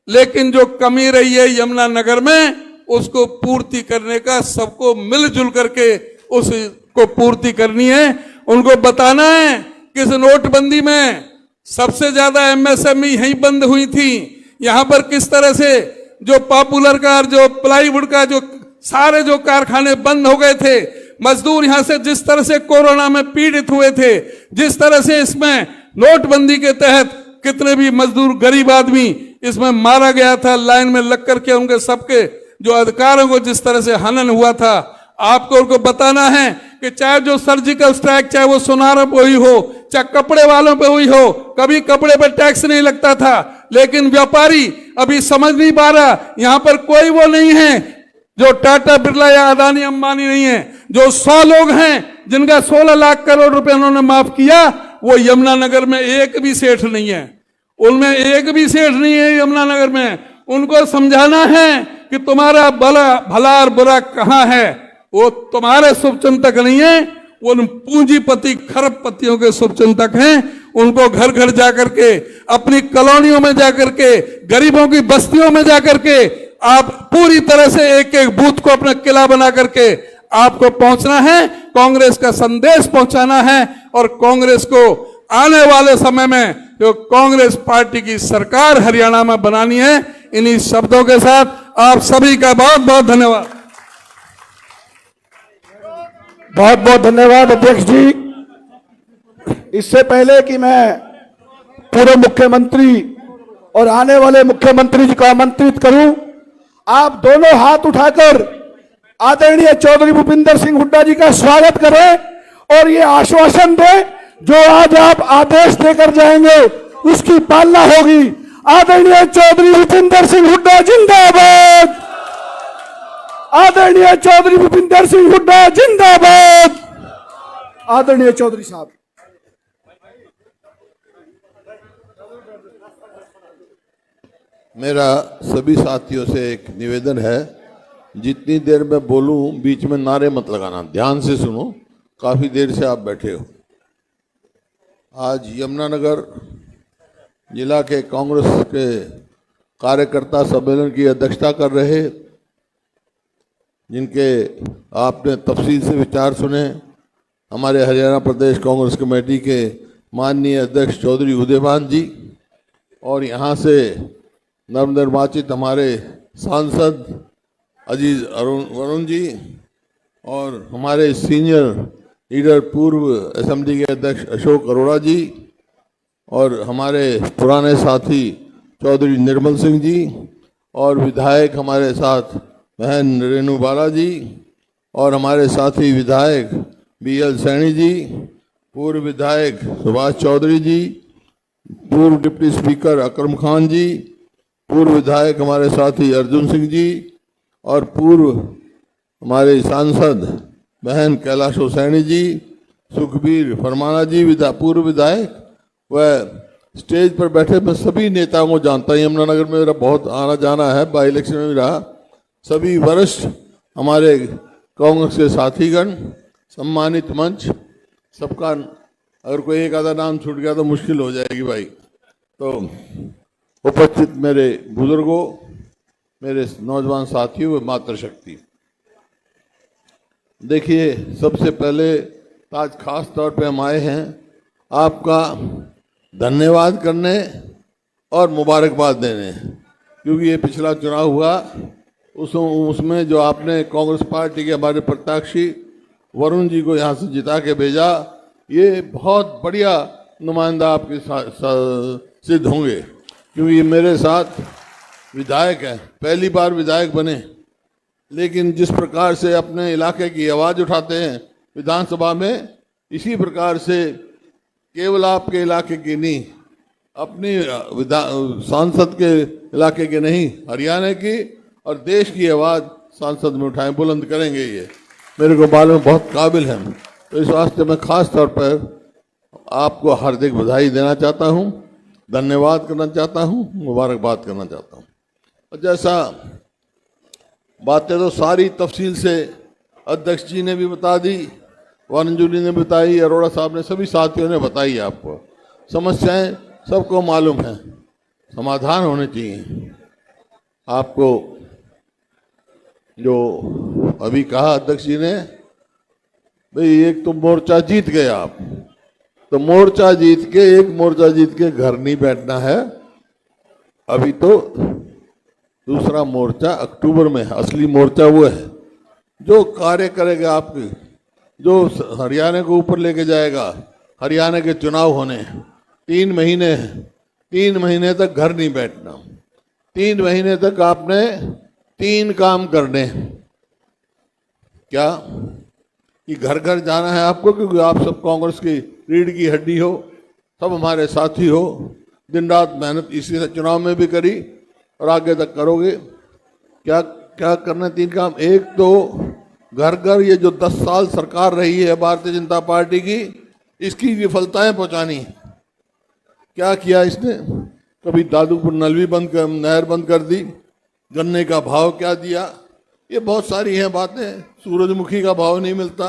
लेकिन जो कमी रही है यमुनानगर में उसको पूर्ति करने का सबको मिलजुल करके उसको पूर्ति करनी है। उनको बताना है कि इस नोटबंदी में सबसे ज्यादा एमएसएमई यहीं बंद हुई थी। यहां पर किस तरह से जो पॉपुलर कार, जो प्लाईवुड का, जो सारे जो कारखाने बंद हो गए थे, मजदूर यहां से जिस तरह से कोरोना में पीड़ित हुए थे, जिस तरह से इसमें नोटबंदी के तहत कितने भी मजदूर, गरीब आदमी इसमें मारा गया था, लाइन में लग करके उनके सबके जो अधिकारों को जिस तरह से हनन हुआ था, आपको उनको बताना है कि चाहे जो सर्जिकल स्ट्राइक, चाहे वो सुनारों पे हुई हो, चाहे कपड़े वालों पे हुई हो, कभी कपड़े पे टैक्स नहीं लगता था, लेकिन व्यापारी अभी समझ नहीं पा रहा। यहां पर कोई वो नहीं है जो टाटा बिरला या अदानी अंबानी नहीं है। जो 100 लोग हैं जिनका 16 लाख करोड़ रुपए उन्होंने माफ किया, वो यमुनानगर में एक भी सेठ नहीं है, उनमें एक भी सेठ नहीं है यमुनानगर में। उनको समझाना है कि तुम्हारा भला और बुरा कहां है। वो तुम्हारे शुभचिंतक नहीं है, वो पूंजीपति खरबपतियों के शुभचिंतक हैं। उनको घर घर जाकर के, अपनी कॉलोनियों में जाकर के, गरीबों की बस्तियों में जाकर के आप पूरी तरह से एक एक बूथ को अपना किला बना करके आपको पहुंचना है, कांग्रेस का संदेश पहुंचाना है। और कांग्रेस को आने वाले समय में जो कांग्रेस पार्टी की सरकार हरियाणा में बनानी है। इन्हीं शब्दों के साथ आप सभी का बहुत बहुत धन्यवाद। बहुत बहुत धन्यवाद अध्यक्ष जी। इससे पहले कि मैं पूर्व मुख्यमंत्री और आने वाले मुख्यमंत्री जी को आमंत्रित करूं, आप दोनों हाथ उठाकर आदरणीय चौधरी भूपिंदर सिंह हुड्डा जी का स्वागत करें और ये आश्वासन दें जो आज आप आदेश देकर जाएंगे उसकी पालना होगी। आदरणीय चौधरी भूपिंदर सिंह हुड्डा जिंदाबाद। आदरणीय चौधरी भूपिंदर सिंह हुड्डा जिंदाबाद। आदरणीय चौधरी साहब, मेरा सभी साथियों से एक निवेदन है, जितनी देर मैं बोलूं बीच में नारे मत लगाना, ध्यान से सुनो, काफी देर से आप बैठे हो। आज यमुनानगर जिला के कांग्रेस के कार्यकर्ता सम्मेलन की अध्यक्षता कर रहे, जिनके आपने तफसील से विचार सुने, हमारे हरियाणा प्रदेश कांग्रेस कमेटी के माननीय अध्यक्ष चौधरी उदयभान जी, और यहाँ से नवनिर्वाचित हमारे सांसद अजीज वरुण जी, और हमारे सीनियर लीडर पूर्व असेंबली के अध्यक्ष अशोक अरोड़ा जी, और हमारे पुराने साथी चौधरी निर्मल सिंह जी, और विधायक हमारे साथ बहन रेणु बाला जी, और हमारे साथी विधायक BL सैनी जी, पूर्व विधायक सुभाष चौधरी जी, पूर्व डिप्टी स्पीकर अकरम खान जी, पूर्व विधायक हमारे साथी अर्जुन सिंह जी, और पूर्व हमारे सांसद बहन कैलाश हुसैनी जी, सुखबीर फरमाना जी, पूर्व विधायक, वह स्टेज पर बैठे मैं सभी नेताओं को जानता हूँ। यमुनानगर में मेरा बहुत आना जाना है, बाई इलेक्शन में भी रहा। सभी वरिष्ठ हमारे कांग्रेस के साथीगण, सम्मानित मंच, सबका अगर कोई एक आधा नाम छूट गया तो मुश्किल हो जाएगी भाई। तो उपस्थित मेरे बुजुर्गों, मेरे नौजवान साथियों व मातृशक्ति, देखिए सबसे पहले आज खास तौर पे हम आए हैं आपका धन्यवाद करने और मुबारकबाद देने, क्योंकि ये पिछला चुनाव हुआ उसमें जो आपने कांग्रेस पार्टी के हमारे प्रत्याशी वरुण जी को यहाँ से जिता के भेजा, ये बहुत बढ़िया नुमाइंदा आपके सिद्ध होंगे, क्योंकि ये मेरे साथ विधायक हैं, पहली बार विधायक बने, लेकिन जिस प्रकार से अपने इलाके की आवाज़ उठाते हैं विधानसभा में, इसी प्रकार से केवल आपके इलाके की नहीं, अपनी सांसद के इलाके के नहीं, हरियाणा की और देश की आवाज़ सांसद में उठाएं, बुलंद करेंगे। ये मेरे को मालूम बहुत काबिल हैं। तो इस वास्ते मैं खास तौर पर आपको हार्दिक बधाई देना चाहता हूं, धन्यवाद करना चाहता हूं, मुबारकबाद करना चाहता हूं। और जैसा बातें तो सारी तफसील से अध्यक्ष जी ने भी बता दी, वरुण जी ने बताई, अरोड़ा साहब ने, सभी साथियों ने बताई। आपको समस्याएं सबको मालूम है, समाधान होने चाहिए। आपको जो अभी कहा अध्यक्ष जी ने, भाई एक तो मोर्चा जीत गए आप, तो मोर्चा जीत के, एक मोर्चा जीत के घर नहीं बैठना है। अभी तो दूसरा मोर्चा अक्टूबर में है। असली मोर्चा वो है जो कार्य करेगा आपके, जो हरियाणा को ऊपर लेके जाएगा। हरियाणा के चुनाव होने 3 महीने हैं, 3 महीने तक घर नहीं बैठना। 3 महीने तक आपने 3 काम करने हैं। क्या कि घर घर जाना है आपको, क्योंकि आप सब कांग्रेस की रीढ़ की हड्डी हो, सब हमारे साथी हो। दिन रात मेहनत इसी चुनाव में भी करी और आगे तक करोगे। क्या क्या करना 3 काम? एक तो घर घर ये जो 10 साल सरकार रही है भारतीय जनता पार्टी की, इसकी विफलताएं पहुंचानी। क्या किया इसने? कभी दादूपुर नलवी बंद कर, नहर बंद कर दी, गन्ने का भाव क्या दिया, ये बहुत सारी हैं बातें। सूरजमुखी का भाव नहीं मिलता,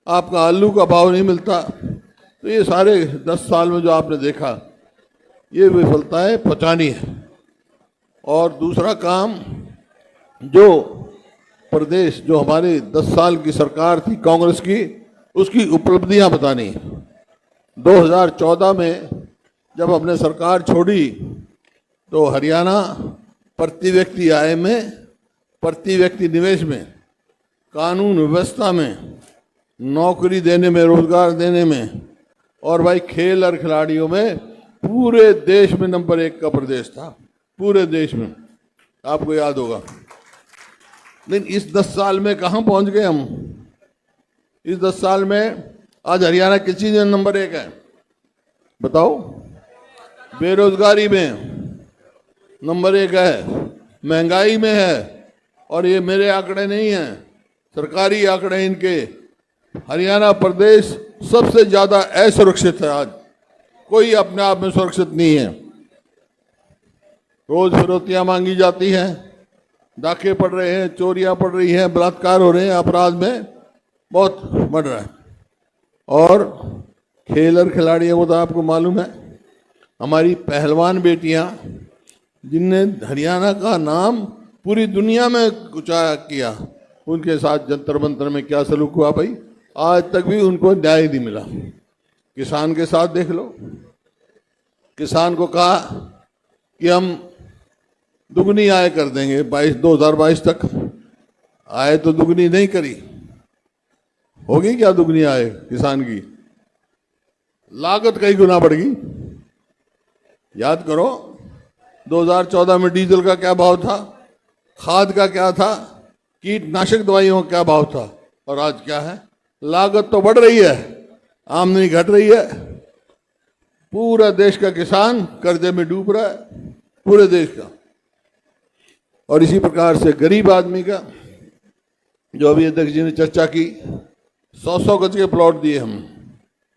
आपका आलू का भाव नहीं मिलता। तो ये सारे 10 साल में जो आपने देखा, ये विफलताएं पहुंचानी है। और दूसरा काम, जो प्रदेश, जो हमारे 10 साल की सरकार थी कांग्रेस की, उसकी उपलब्धियां बतानी। 2014 में जब हमने सरकार छोड़ी तो हरियाणा प्रति व्यक्ति आय में, प्रति व्यक्ति निवेश में, कानून व्यवस्था में, नौकरी देने में, रोजगार देने में, और भाई खेल और खिलाड़ियों में पूरे देश में नंबर 1 का प्रदेश था, पूरे देश में। आपको याद होगा। लेकिन इस 10 साल में कहाँ पहुंच गए हम? इस 10 साल में आज हरियाणा किस चीज में नंबर 1 है बताओ? बेरोजगारी में नंबर 1 है, महंगाई में है। और ये मेरे आंकड़े नहीं हैं, सरकारी आंकड़े इनके। हरियाणा प्रदेश सबसे ज्यादा असुरक्षित है आज, कोई अपने आप में सुरक्षित नहीं है। रोज फिरौतियां मांगी जाती हैं, डाके पड़ रहे हैं, चोरियां पड़ रही हैं, बलात्कार हो रहे हैं, अपराध में बहुत बढ़ रहा है। और खेल और खिलाड़ियों को तो आपको मालूम है, हमारी पहलवान बेटियां जिनने हरियाणा का नाम पूरी दुनिया में ऊंचा किया, उनके साथ जंतर मंतर में क्या सलूक हुआ भाई? आज तक भी उनको न्याय नहीं मिला। किसान के साथ देख लो, किसान को कहा कि हम दुगनी आय कर देंगे 2022 तक, आय तो दुगनी नहीं करी। होगी क्या दुगनी आय किसान की? लागत कई गुना बढ़ गई। याद करो 2014 में डीजल का क्या भाव था, खाद का क्या था, कीटनाशक दवाइयों का क्या भाव था, और आज क्या है? लागत तो बढ़ रही है, आमदनी घट रही है। पूरा देश का किसान कर्जे में डूब रहा है, पूरे देश का। और इसी प्रकार से गरीब आदमी का, जो अभी अध्यक्ष जी ने चर्चा की, 100-100 गज के प्लॉट दिए हम,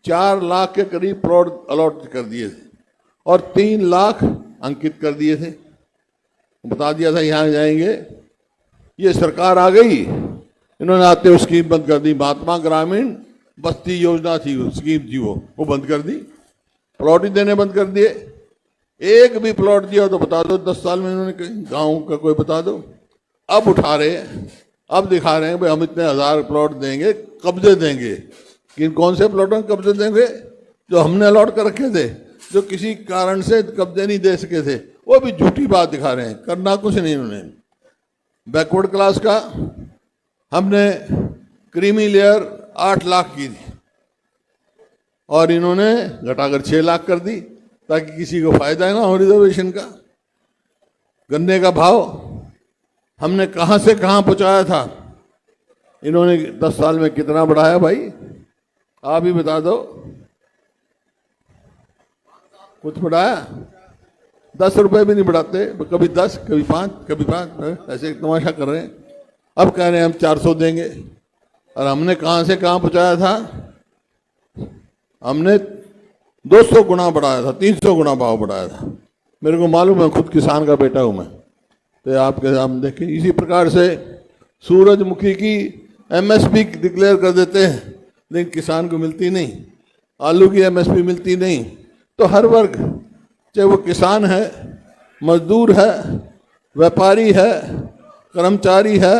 4 लाख के करीब प्लॉट अलॉट कर दिए थे और 3 लाख अंकित कर दिए थे। बता दिया था यहाँ जाएंगे। ये सरकार आ गई, इन्होंने आते हुए स्कीम बंद कर दी। महात्मा ग्रामीण बस्ती योजना थी, स्कीम थी, वो बंद कर दी, प्लॉट ही देने बंद कर दिए। एक भी प्लॉट दिया तो बता दो 10 साल में इन्होंने, गांव का कोई बता दो। अब उठा रहे हैं, अब दिखा रहे हैं भाई हम इतने 1000 प्लॉट देंगे, कब्जे देंगे। किन कौन से प्लॉटों में कब्जे देंगे? जो हमने अलॉट कर रखे थे, जो किसी कारण से कब्जे नहीं दे सके थे, वो भी झूठी बात दिखा रहे हैं। करना कुछ नहीं इन्होंने। बैकवर्ड क्लास का हमने क्रीमी लेयर 8 लाख की थी और इन्होंने घटाकर 6 लाख कर दी ताकि किसी को फायदा ना हो रिजर्वेशन का। गन्ने का भाव हमने कहां से कहां पहुंचाया था, इन्होंने 10 साल में कितना बढ़ाया भाई? आप ही बता दो। कुछ बढ़ाया? 10 रुपए भी नहीं बढ़ाते, कभी 10, कभी 5, कभी 5, ऐसे तमाशा कर रहे हैं। अब कह रहे हैं हम 400 देंगे, और हमने कहां से कहां पहुंचाया था? हमने 200 गुना बढ़ाया था, 300 गुना भाव बढ़ाया था। मेरे को मालूम है, खुद किसान का बेटा हूं मैं, तो आपके सामने देखें। इसी प्रकार से सूरजमुखी की एमएसपी डिक्लेयर कर देते हैं, लेकिन किसान को मिलती नहीं। आलू की एमएसपी मिलती नहीं। तो हर वर्ग, चाहे वो किसान है, मजदूर है, व्यापारी है, कर्मचारी है,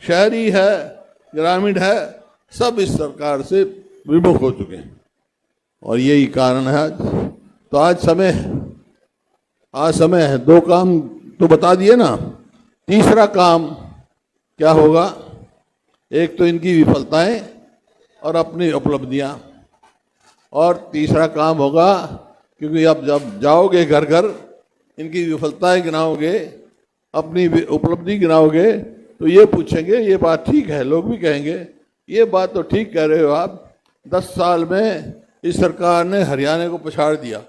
शहरी है, ग्रामीण है, सब इस सरकार से विमुख हो चुके हैं। और यही कारण है आज। तो आज समय है। 2 काम तो बता दिए ना, तीसरा काम क्या होगा? एक तो इनकी विफलताएं और अपनी उपलब्धियां, और तीसरा काम होगा, क्योंकि अब जब जाओगे घर घर, इनकी विफलताएं गिनाओगे, अपनी उपलब्धि गिनाओगे, तो ये पूछेंगे ये बात ठीक है। लोग भी कहेंगे ये बात तो ठीक कह रहे हो आप, 10 साल में इस सरकार ने हरियाणा को पछाड़ दिया।